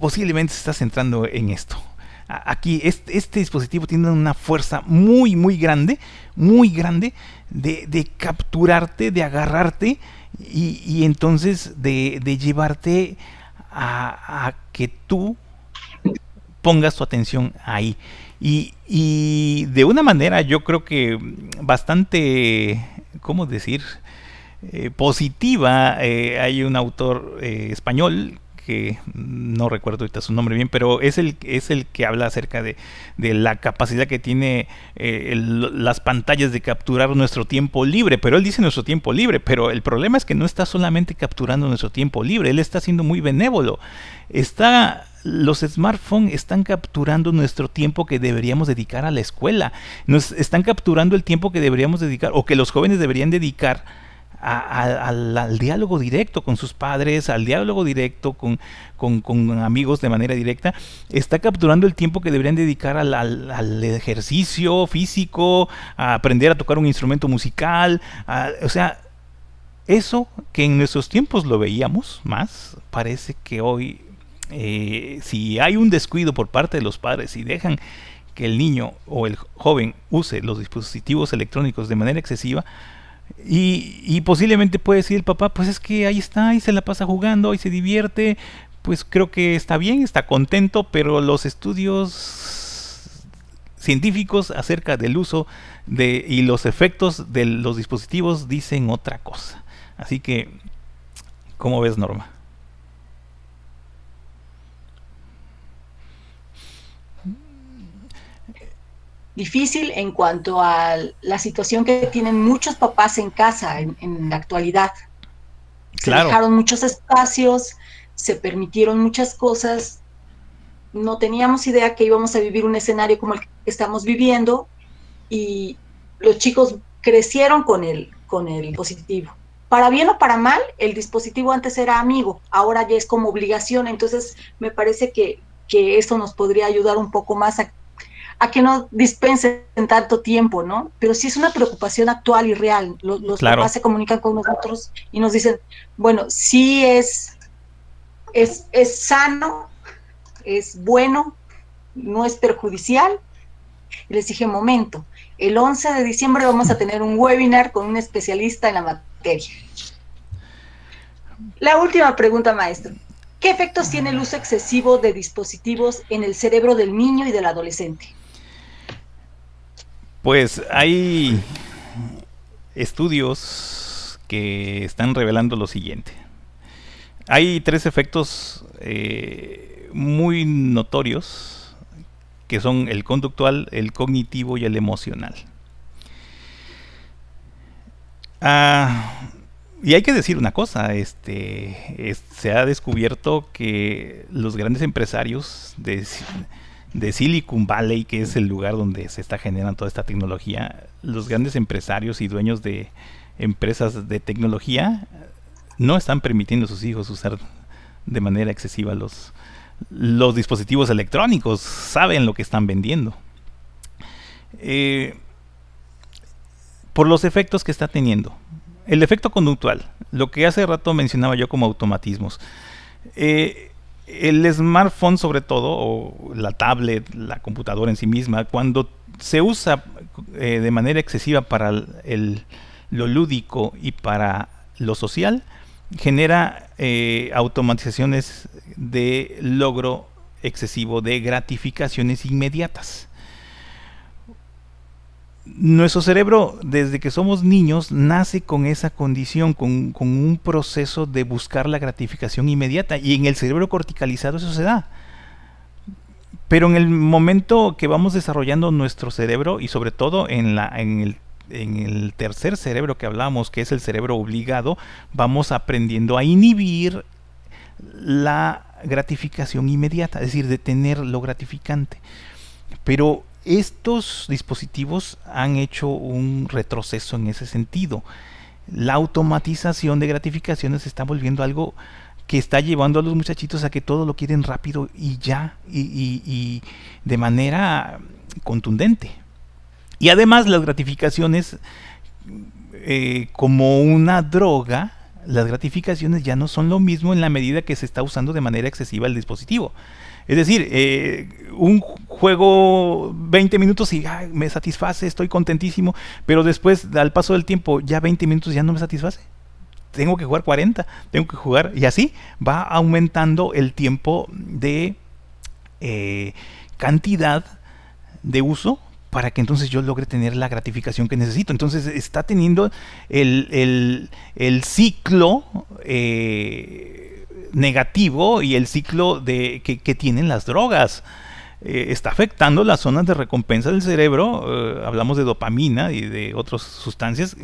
posiblemente se está centrando en esto. Aquí este dispositivo tiene una fuerza muy muy grande de capturarte, de agarrarte y entonces de llevarte a que tú pongas tu atención ahí. Y de una manera yo creo que bastante, ¿cómo decir?, positiva. Hay un autor español que no recuerdo ahorita su nombre bien, pero es el que habla acerca de la capacidad que tiene las pantallas de capturar nuestro tiempo libre. Pero él dice nuestro tiempo libre, pero el problema es que no está solamente capturando nuestro tiempo libre, él está siendo muy benévolo. Los smartphones están capturando nuestro tiempo que deberíamos dedicar a la escuela, nos están capturando el tiempo que deberíamos dedicar, o que los jóvenes deberían dedicar al diálogo directo con sus padres, al diálogo directo con amigos de manera directa. Está capturando el tiempo que deberían dedicar al ejercicio físico, a aprender a tocar un instrumento musical, o sea, eso que en nuestros tiempos lo veíamos más, parece que hoy, si hay un descuido por parte de los padres y dejan que el niño o el joven use los dispositivos electrónicos de manera excesiva, y posiblemente puede decir el papá, pues es que ahí está, ahí se la pasa jugando, ahí se divierte, pues creo que está bien, está contento, pero los estudios científicos acerca del uso y los efectos de los dispositivos dicen otra cosa. Así que, ¿cómo ves, Norma? Difícil en cuanto a la situación que tienen muchos papás en casa en la actualidad. Claro. Se dejaron muchos espacios, se permitieron muchas cosas, no teníamos idea que íbamos a vivir un escenario como el que estamos viviendo, y los chicos crecieron con el dispositivo. Para bien o para mal, el dispositivo antes era amigo, ahora ya es como obligación. Entonces me parece que eso nos podría ayudar un poco más a que no dispensen tanto tiempo, ¿no? Pero sí es una preocupación actual y real. Los claro. papás se comunican con nosotros y nos dicen, bueno, sí es sano, es bueno, no es perjudicial. Y les dije, momento, el 11 de diciembre vamos a tener un webinar con un especialista en la materia. La última pregunta, maestro. ¿Qué efectos tiene el uso excesivo de dispositivos en el cerebro del niño y del adolescente? Pues hay estudios que están revelando lo siguiente. Hay 3 efectos muy notorios, que son el conductual, el cognitivo y el emocional. Y hay que decir una cosa, se ha descubierto que los grandes empresarios de Silicon Valley, que es el lugar donde se está generando toda esta tecnología, los grandes empresarios y dueños de empresas de tecnología no están permitiendo a sus hijos usar de manera excesiva los dispositivos electrónicos, saben lo que están vendiendo. Por los efectos que está teniendo. El efecto conductual, lo que hace rato mencionaba yo como automatismos. El smartphone, sobre todo, o la tablet, la computadora en sí misma, cuando se usa de manera excesiva para lo lúdico y para lo social, genera automatizaciones de logro excesivo de gratificaciones inmediatas. Nuestro cerebro, desde que somos niños, nace con esa condición, con un proceso de buscar la gratificación inmediata, y en el cerebro corticalizado eso se da. Pero en el momento que vamos desarrollando nuestro cerebro, y sobre todo en el tercer cerebro que hablamos, que es el cerebro obligado, vamos aprendiendo a inhibir la gratificación inmediata, es decir, detener lo gratificante. Pero estos dispositivos han hecho un retroceso en ese sentido. La automatización de gratificaciones se está volviendo algo que está llevando a los muchachitos a que todo lo quieren rápido y ya, y de manera contundente. Y además las gratificaciones, como una droga, las gratificaciones ya no son lo mismo en la medida que se está usando de manera excesiva el dispositivo. Es decir, un juego 20 minutos y me satisface, estoy contentísimo, pero después, al paso del tiempo, ya 20 minutos ya no me satisface. Tengo que jugar 40, tengo que jugar, y así va aumentando el tiempo de cantidad de uso para que entonces yo logre tener la gratificación que necesito. Entonces está teniendo el ciclo negativo y el ciclo que tienen las drogas. Está afectando las zonas de recompensa del cerebro. Hablamos de dopamina y de otras sustancias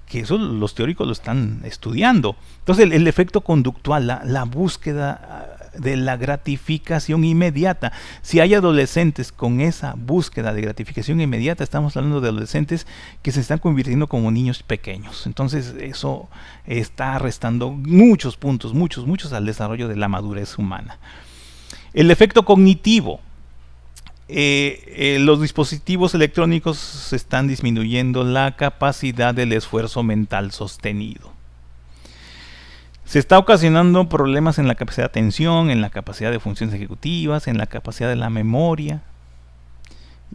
que eso los teóricos lo están estudiando. Entonces el efecto conductual, la búsqueda de la gratificación inmediata. Si hay adolescentes con esa búsqueda de gratificación inmediata, estamos hablando de adolescentes que se están convirtiendo como niños pequeños. Entonces eso está restando muchos puntos, muchos al desarrollo de la madurez humana. El efecto cognitivo. Los dispositivos electrónicos están disminuyendo la capacidad del esfuerzo mental sostenido. Se está ocasionando problemas en la capacidad de atención, en la capacidad de funciones ejecutivas, en la capacidad de la memoria,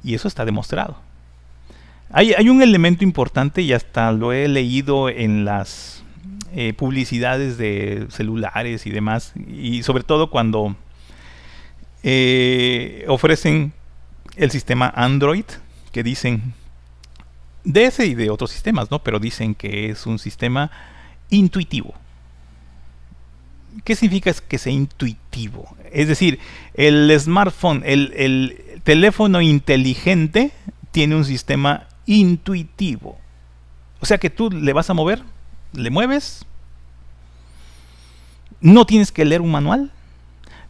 y eso está demostrado. Hay un elemento importante, y hasta lo he leído en las publicidades de celulares y demás, y sobre todo cuando ofrecen el sistema Android, que dicen, de ese y de otros sistemas, ¿no? Pero dicen que es un sistema intuitivo. ¿Qué significa que sea intuitivo? Es decir, el smartphone, el teléfono inteligente tiene un sistema intuitivo. O sea que tú le vas a mover, le mueves, no tienes que leer un manual,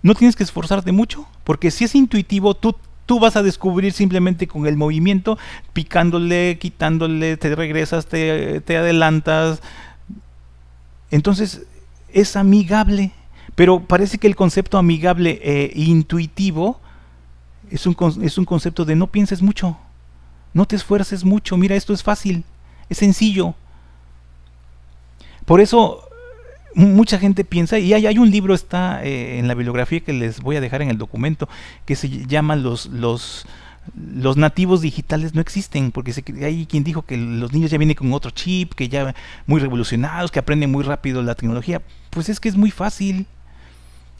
no tienes que esforzarte mucho, porque si es intuitivo, tú vas a descubrir simplemente con el movimiento, picándole, quitándole, te regresas, te adelantas. Entonces es amigable, pero parece que el concepto amigable e intuitivo es un concepto de no pienses mucho, no te esfuerces mucho, mira, esto es fácil, es sencillo. Por eso mucha gente piensa, y hay un libro, está en la bibliografía que les voy a dejar en el documento, que se llama los los nativos digitales no existen, porque hay quien dijo que los niños ya vienen con otro chip, que ya muy revolucionados, que aprenden muy rápido la tecnología. Pues es que es muy fácil.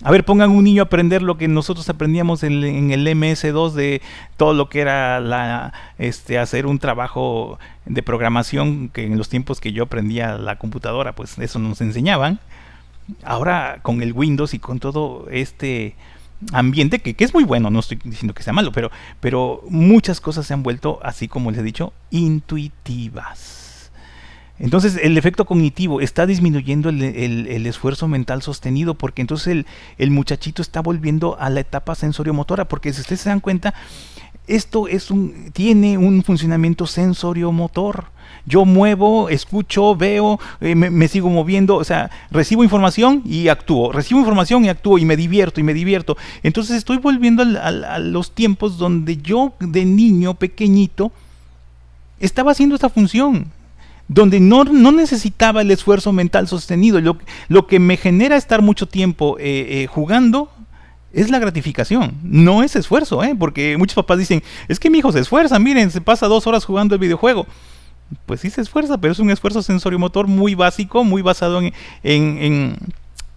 A ver, pongan un niño a aprender lo que nosotros aprendíamos en el MS2 de todo lo que era hacer un trabajo de programación, que en los tiempos que yo aprendía la computadora, pues eso nos enseñaban. Ahora con el Windows y con todo este ambiente, que es muy bueno, no estoy diciendo que sea malo, pero muchas cosas se han vuelto, así como les he dicho, intuitivas. Entonces el efecto cognitivo está disminuyendo el esfuerzo mental sostenido, porque entonces el muchachito está volviendo a la etapa sensoriomotora, porque si ustedes se dan cuenta, esto tiene un funcionamiento sensoriomotor. Yo muevo, escucho, veo, me sigo moviendo, o sea, recibo información y actúo, y me divierto. Entonces estoy volviendo a los tiempos donde yo de niño pequeñito estaba haciendo esta función, donde no necesitaba el esfuerzo mental sostenido. Lo que me genera estar mucho tiempo jugando es la gratificación, no es esfuerzo, porque muchos papás dicen, es que mi hijo se esfuerza, miren, se pasa 2 horas jugando el videojuego. Pues sí se esfuerza, pero es un esfuerzo sensoriomotor muy básico, muy basado en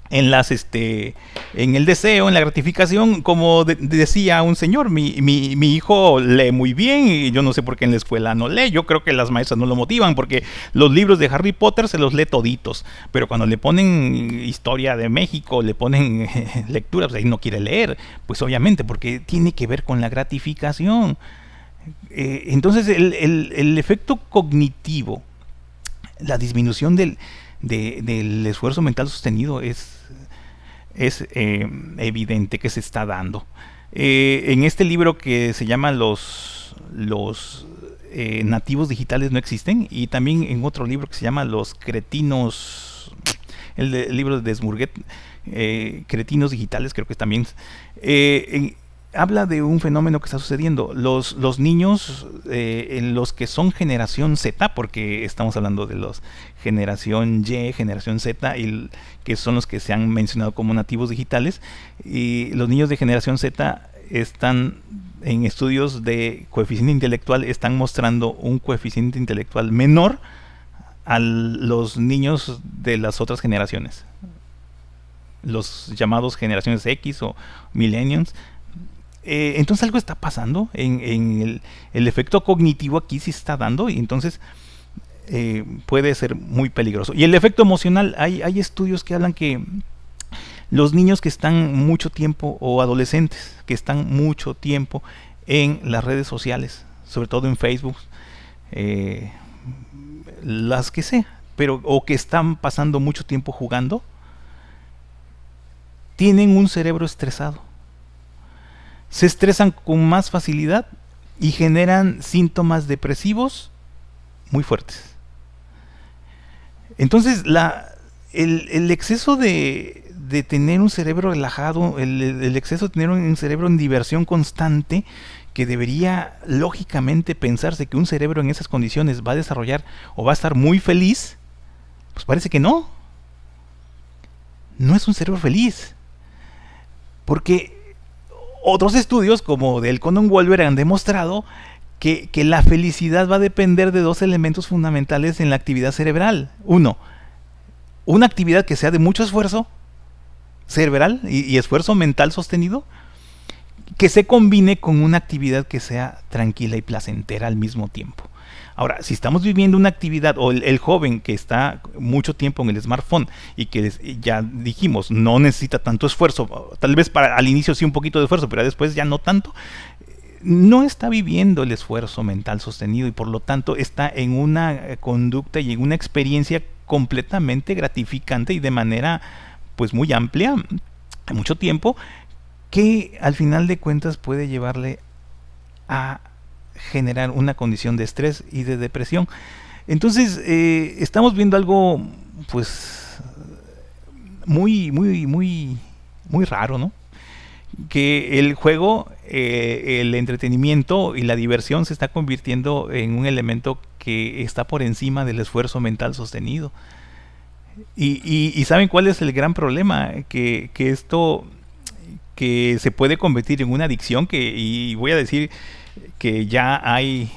el deseo, en la gratificación. Como decía un señor, mi hijo lee muy bien y yo no sé por qué en la escuela no lee. Yo creo que las maestras no lo motivan, porque los libros de Harry Potter se los lee toditos, pero cuando le ponen historia de México, le ponen lectura, pues ahí no quiere leer, pues obviamente porque tiene que ver con la gratificación. Entonces el efecto cognitivo, la disminución del esfuerzo mental sostenido es evidente que se está dando. En este libro que se llama Los nativos digitales no existen, y también en otro libro que se llama Los cretinos, el libro de Desmourguet, cretinos digitales, creo que también habla de un fenómeno que está sucediendo. Los niños, en los que son generación Z, porque estamos hablando de los generación Y, generación Z, y que son los que se han mencionado como nativos digitales, y los niños de generación Z están en estudios de coeficiente intelectual, están mostrando un coeficiente intelectual menor a los niños de las otras generaciones, los llamados generaciones X o millennials. Entonces algo está pasando en el efecto cognitivo aquí sí está dando, y entonces puede ser muy peligroso. Y el efecto emocional, hay estudios que hablan que los niños que están mucho tiempo, o adolescentes que están mucho tiempo en las redes sociales, sobre todo en Facebook, las que sea, o que están pasando mucho tiempo jugando, tienen un cerebro estresado. Se estresan con más facilidad y generan síntomas depresivos muy fuertes. Entonces el exceso de tener un cerebro relajado, el exceso de tener un cerebro en diversión constante, que debería lógicamente pensarse que un cerebro en esas condiciones va a desarrollar o va a estar muy feliz, pues parece que no es un cerebro feliz, porque otros estudios como del Condon Wolver han demostrado que la felicidad va a depender de 2 elementos fundamentales en la actividad cerebral. Uno, una actividad que sea de mucho esfuerzo cerebral y esfuerzo mental sostenido, que se combine con una actividad que sea tranquila y placentera al mismo tiempo. Ahora, si estamos viviendo una actividad, o el joven que está mucho tiempo en el smartphone y que ya dijimos no necesita tanto esfuerzo, tal vez al inicio sí un poquito de esfuerzo, pero después ya no tanto, no está viviendo el esfuerzo mental sostenido, y por lo tanto está en una conducta y en una experiencia completamente gratificante y de manera pues muy amplia, mucho tiempo, que al final de cuentas puede llevarle a generar una condición de estrés y de depresión. Entonces estamos viendo algo pues muy raro, ¿no? Que el juego, el entretenimiento y la diversión se está convirtiendo en un elemento que está por encima del esfuerzo mental sostenido. Y ¿saben cuál es el gran problema? Que esto, que se puede convertir en una adicción, y voy a decir que ya hay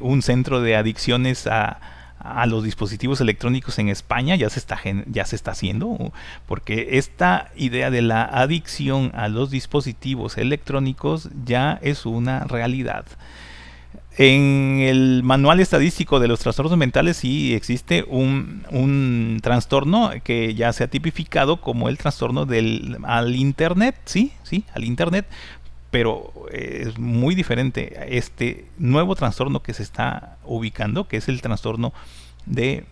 un centro de adicciones a los dispositivos electrónicos en España. Ya se está haciendo, porque esta idea de la adicción a los dispositivos electrónicos ya es una realidad. En el manual estadístico de los trastornos mentales sí existe un trastorno que ya se ha tipificado como el trastorno al internet, sí, al internet, pero es muy diferente a este nuevo trastorno que se está ubicando, que es el trastorno de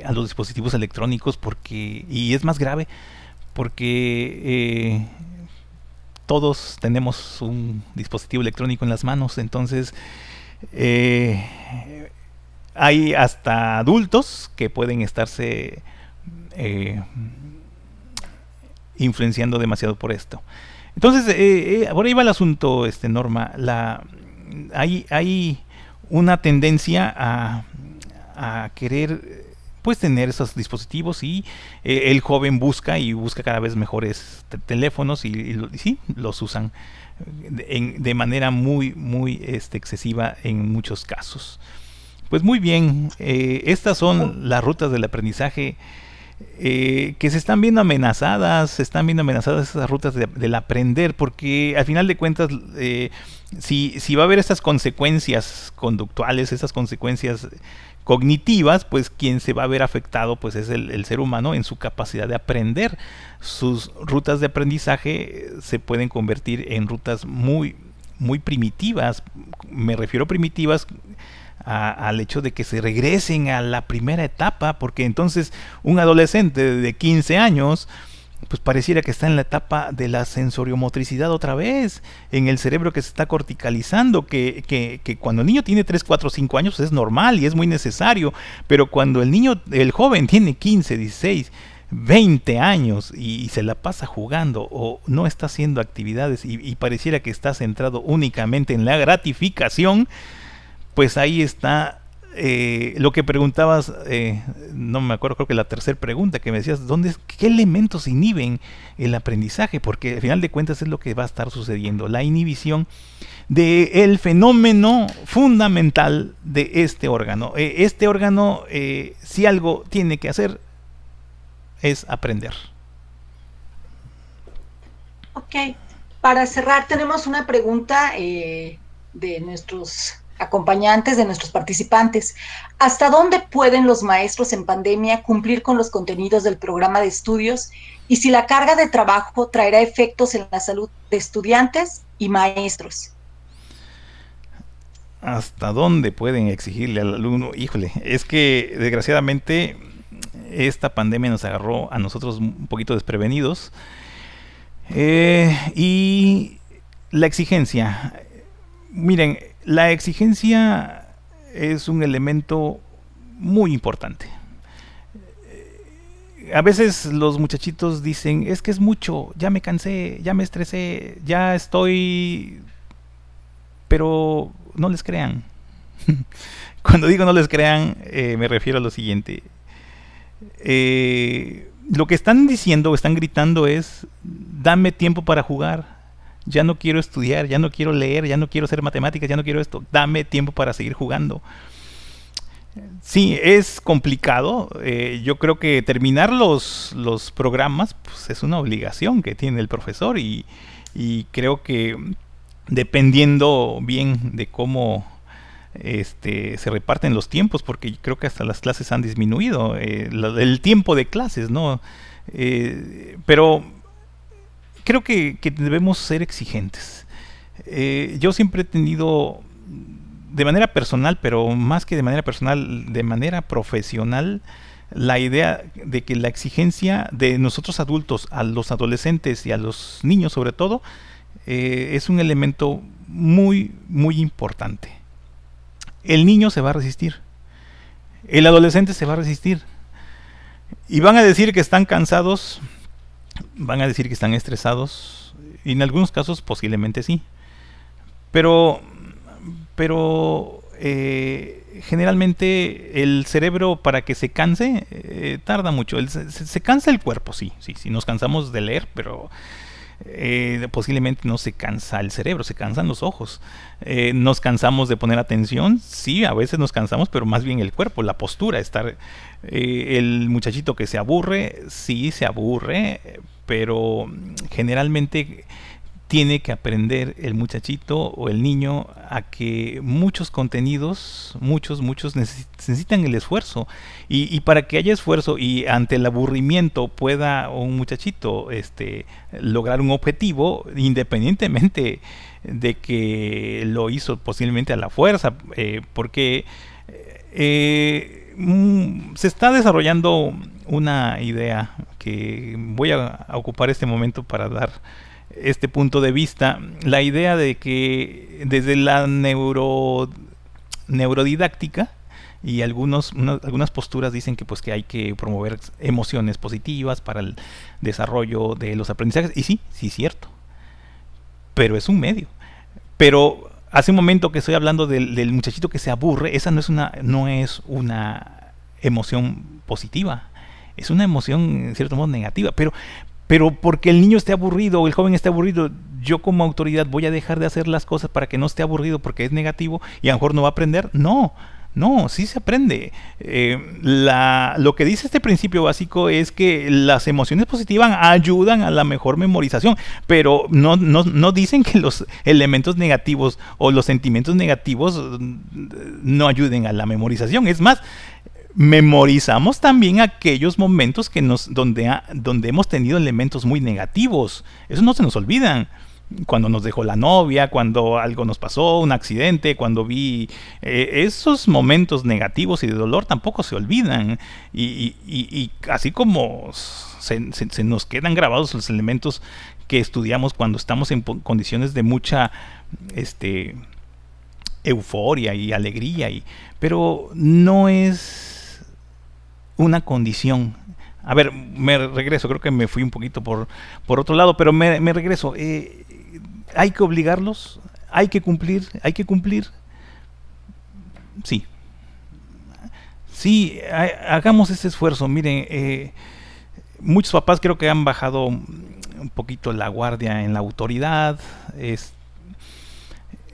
a los dispositivos electrónicos, y es más grave porque todos tenemos un dispositivo electrónico en las manos. Entonces hay hasta adultos que pueden estarse influenciando demasiado por esto. Entonces por ahí va el asunto, Norma. Hay una tendencia a querer pues tener esos dispositivos, y el joven busca cada vez mejores teléfonos, y sí, los usan de manera muy excesiva en muchos casos. Pues muy bien, estas son las rutas del aprendizaje que se están viendo amenazadas. Esas rutas del aprender, porque al final de cuentas si va a haber estas consecuencias conductuales, estas consecuencias cognitivas, pues quien se va a ver afectado pues es el ser humano en su capacidad de aprender. Sus rutas de aprendizaje se pueden convertir en rutas muy primitivas. Me refiero primitivas al hecho de que se regresen a la primera etapa, porque entonces un adolescente de 15 años pues pareciera que está en la etapa de la sensoriomotricidad otra vez, en el cerebro que se está corticalizando, que cuando el niño tiene 3, 4, 5 años pues es normal y es muy necesario, pero cuando el joven tiene 15, 16, 20 años y se la pasa jugando o no está haciendo actividades y pareciera que está centrado únicamente en la gratificación, pues ahí está lo que preguntabas, no me acuerdo, creo que la tercera pregunta que me decías, ¿qué elementos inhiben el aprendizaje? Porque al final de cuentas es lo que va a estar sucediendo, la inhibición del fenómeno fundamental de este órgano. Este órgano, si algo tiene que hacer, es aprender. Ok, para cerrar tenemos una pregunta de nuestros acompañantes, de nuestros participantes. ¿Hasta dónde pueden los maestros en pandemia cumplir con los contenidos del programa de estudios, y si la carga de trabajo traerá efectos en la salud de estudiantes y maestros? ¿Hasta dónde pueden exigirle al alumno? Híjole, es que desgraciadamente esta pandemia nos agarró a nosotros un poquito desprevenidos, y la exigencia, miren, la exigencia es un elemento muy importante. A veces los muchachitos dicen, es que es mucho, ya me cansé, ya me estresé, ya estoy... Pero no les crean. Cuando digo no les crean, me refiero a lo siguiente. Lo que están diciendo o están gritando es, dame tiempo para jugar. Ya no quiero estudiar, ya no quiero leer, ya no quiero hacer matemáticas, ya no quiero esto. Dame tiempo para seguir jugando. Sí, es complicado. Yo creo que terminar los programas pues, es una obligación que tiene el profesor, y creo que dependiendo bien de cómo se reparten los tiempos, porque creo que hasta las clases han disminuido, el tiempo de clases, ¿no? Pero creo que debemos ser exigentes. Yo siempre he tenido, de manera personal, pero más que de manera personal, de manera profesional, la idea de que la exigencia de nosotros adultos a los adolescentes y a los niños sobre todo, es un elemento muy importante. El niño se va a resistir, el adolescente se va a resistir, y van a decir que están cansados, van a decir que están estresados, y en algunos casos posiblemente sí, pero generalmente el cerebro, para que se canse, tarda mucho. Se cansa el cuerpo, sí, nos cansamos de leer, pero posiblemente no se cansa el cerebro, se cansan los ojos. Nos cansamos de poner atención, sí, a veces nos cansamos, pero más bien el cuerpo, la postura, estar... el muchachito que se aburre, sí se aburre, pero generalmente tiene que aprender el muchachito o el niño a que muchos contenidos, muchos necesitan el esfuerzo. Y para que haya esfuerzo y ante el aburrimiento pueda un muchachito lograr un objetivo, independientemente de que lo hizo posiblemente a la fuerza, porque se está desarrollando una idea que voy a ocupar este momento para dar este punto de vista, la idea de que desde la neurodidáctica y algunas posturas dicen que pues que hay que promover emociones positivas para el desarrollo de los aprendizajes, y sí es cierto, pero es un medio. Pero hace un momento que estoy hablando del muchachito que se aburre, esa no es una emoción positiva, es una emoción en cierto modo negativa, pero porque el niño esté aburrido o el joven esté aburrido, yo como autoridad voy a dejar de hacer las cosas para que no esté aburrido porque es negativo y a lo mejor no va a aprender. No, sí se aprende. Lo que dice este principio básico es que las emociones positivas ayudan a la mejor memorización, pero no dicen que los elementos negativos o los sentimientos negativos no ayuden a la memorización. Es más, memorizamos también aquellos momentos donde hemos tenido elementos muy negativos. Eso no se nos olvidan. Cuando nos dejó la novia, cuando algo nos pasó, un accidente, cuando vi esos momentos negativos y de dolor tampoco se olvidan. Y así como se nos quedan grabados los elementos que estudiamos cuando estamos en condiciones de mucha euforia y alegría, pero no es una condición. A ver, me regreso, creo que me fui un poquito por otro lado, pero me regreso. Hay que obligarlos, hay que cumplir. Sí, hagamos ese esfuerzo. Miren, muchos papás creo que han bajado un poquito la guardia en la autoridad.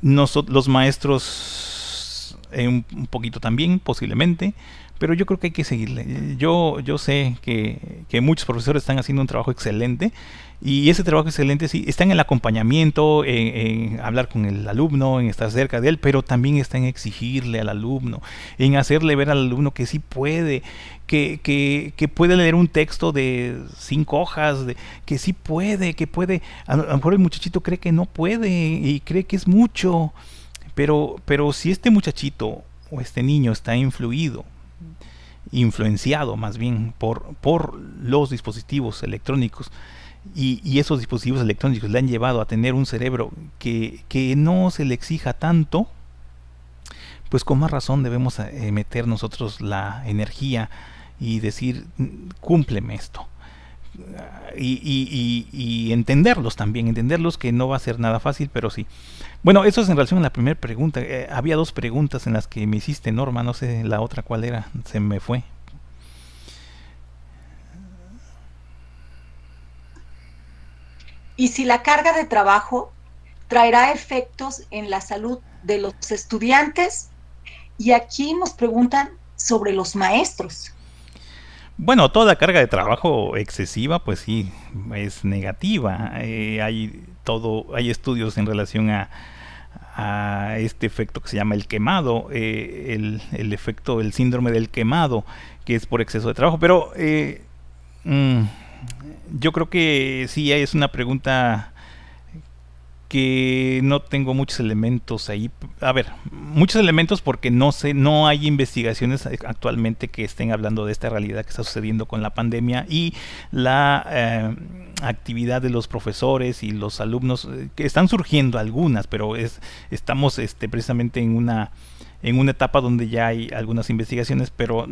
Los maestros un poquito también, posiblemente. Pero yo creo que hay que seguirle. Yo sé que muchos profesores están haciendo un trabajo excelente. Y ese trabajo excelente sí está en el acompañamiento, en hablar con el alumno, en estar cerca de él, pero también está en exigirle al alumno, en hacerle ver al alumno que sí puede, que puede leer un texto de 5 hojas, que sí puede, que puede. A lo mejor el muchachito cree que no puede y cree que es mucho. Pero si este muchachito o este niño está influenciado más bien por los dispositivos electrónicos, y esos dispositivos electrónicos le han llevado a tener un cerebro que no se le exija tanto, pues con más razón debemos meter nosotros la energía y decir, cúmpleme esto. Y entenderlos también, que no va a ser nada fácil, pero sí. Bueno, eso es en relación a la primera pregunta. Había 2 preguntas en las que me hiciste, Norma, no sé la otra cuál era, se me fue. Y si la carga de trabajo traerá efectos en la salud de los estudiantes, y aquí nos preguntan sobre los maestros. Bueno, toda carga de trabajo excesiva, pues sí, es negativa. Hay estudios en relación a este efecto que se llama el quemado, el efecto, el síndrome del quemado, que es por exceso de trabajo. Pero yo creo que sí es una pregunta que no tengo muchos elementos ahí. A ver, muchos elementos porque no hay investigaciones actualmente que estén hablando de esta realidad que está sucediendo con la pandemia y la actividad de los profesores y los alumnos, que están surgiendo algunas, pero estamos precisamente en una etapa donde ya hay algunas investigaciones, pero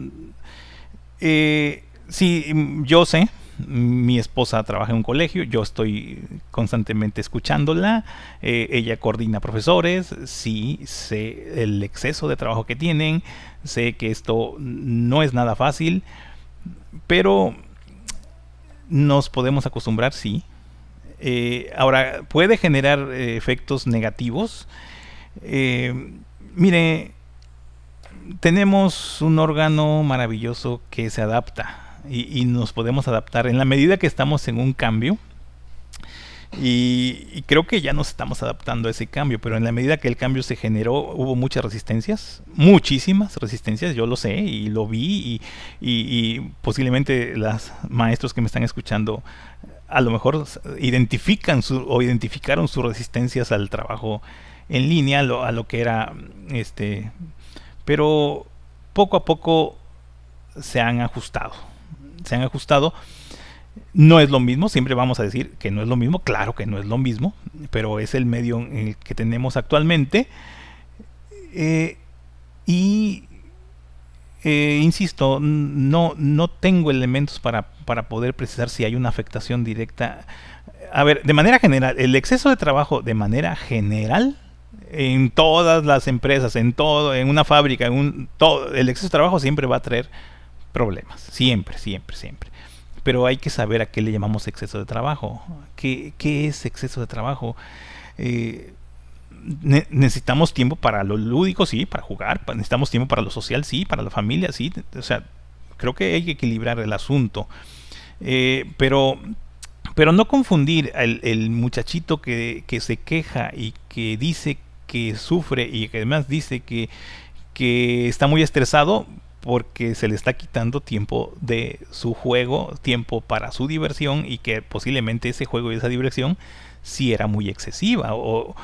sí, yo sé. Mi esposa trabaja en un colegio, yo estoy constantemente escuchándola, ella coordina profesores, sí, sé el exceso de trabajo que tienen, sé que esto no es nada fácil, pero nos podemos acostumbrar, sí. Ahora, puede generar efectos negativos. Mire, tenemos un órgano maravilloso que se adapta y nos podemos adaptar en la medida que estamos en un cambio. Y creo que ya nos estamos adaptando a ese cambio, pero en la medida que el cambio se generó, hubo muchas resistencias, muchísimas resistencias, yo lo sé y lo vi, y posiblemente los maestros que me están escuchando a lo mejor identificaron sus resistencias al trabajo en línea, a lo que era pero poco a poco se han ajustado. No es lo mismo, siempre vamos a decir que no es lo mismo, claro que no es lo mismo, pero es el medio en el que tenemos actualmente. Insisto, no tengo elementos para poder precisar si hay una afectación directa. A ver, de manera general, el exceso de trabajo de manera general en todas las empresas, en una fábrica, el exceso de trabajo siempre va a traer problemas, siempre. Pero hay que saber a qué le llamamos exceso de trabajo. ¿Qué es exceso de trabajo? Necesitamos tiempo para lo lúdico, sí, para jugar. Necesitamos tiempo para lo social, sí, para la familia, sí. O sea, creo que hay que equilibrar el asunto. Pero no confundir el muchachito que se queja y que dice que sufre y que además dice que está muy estresado porque se le está quitando tiempo de su juego, tiempo para su diversión, y que posiblemente ese juego y esa diversión sí era muy excesiva, o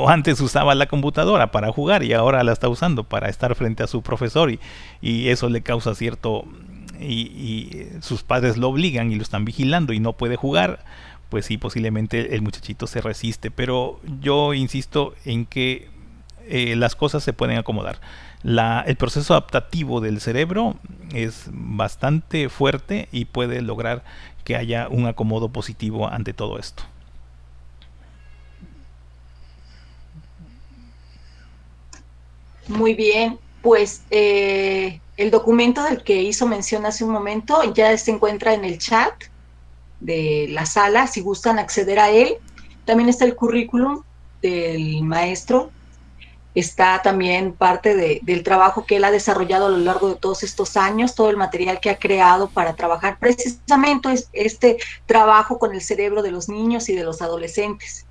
antes usaba la computadora para jugar y ahora la está usando para estar frente a su profesor, y eso le causa cierto, y sus padres lo obligan y lo están vigilando y no puede jugar. Pues sí, posiblemente el muchachito se resiste, pero yo insisto en que las cosas se pueden acomodar. El proceso adaptativo del cerebro es bastante fuerte y puede lograr que haya un acomodo positivo ante todo esto. Muy bien, pues el documento del que hizo mención hace un momento ya se encuentra en el chat de la sala, si gustan acceder a él. También está el currículum del maestro, está también parte del trabajo que él ha desarrollado a lo largo de todos estos años, todo el material que ha creado para trabajar precisamente este trabajo con el cerebro de los niños y de los adolescentes.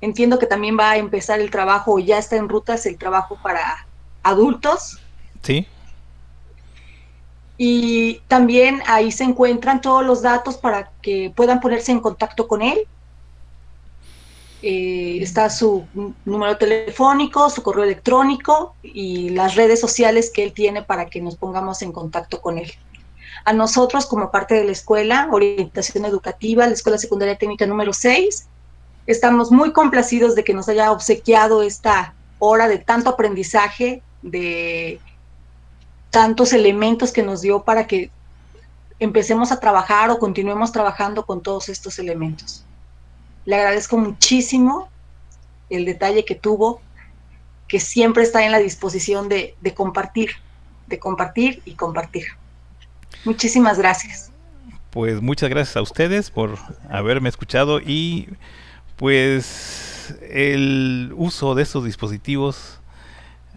Entiendo que también va a empezar el trabajo, o ya está en rutas el trabajo para adultos. Sí. Y también ahí se encuentran todos los datos para que puedan ponerse en contacto con él. Está su número telefónico, su correo electrónico y las redes sociales que él tiene para que nos pongamos en contacto con él. A nosotros, como parte de la escuela Orientación Educativa, la Escuela Secundaria Técnica número 6, estamos muy complacidos de que nos haya obsequiado esta hora de tanto aprendizaje, de tantos elementos que nos dio para que empecemos a trabajar o continuemos trabajando con todos estos elementos. Le agradezco muchísimo el detalle que tuvo, que siempre está en la disposición de compartir y compartir. Muchísimas gracias. Pues muchas gracias a ustedes por haberme escuchado, y pues el uso de estos dispositivos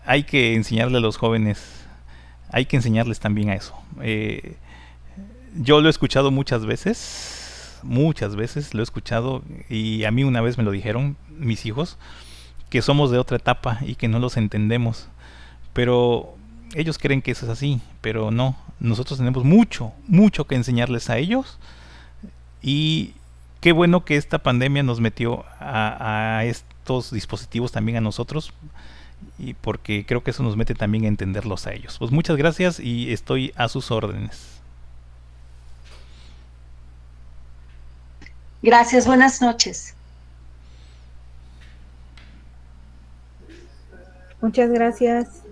hay que enseñarle a los jóvenes, hay que enseñarles también a eso. Yo lo he escuchado muchas veces lo he escuchado, y a mí una vez me lo dijeron mis hijos, que somos de otra etapa y que no los entendemos, pero ellos creen que eso es así, pero no, nosotros tenemos mucho que enseñarles a ellos, y qué bueno que esta pandemia nos metió a estos dispositivos también a nosotros, y porque creo que eso nos mete también a entenderlos a ellos. Pues muchas gracias y estoy a sus órdenes. Gracias, buenas noches. Muchas gracias.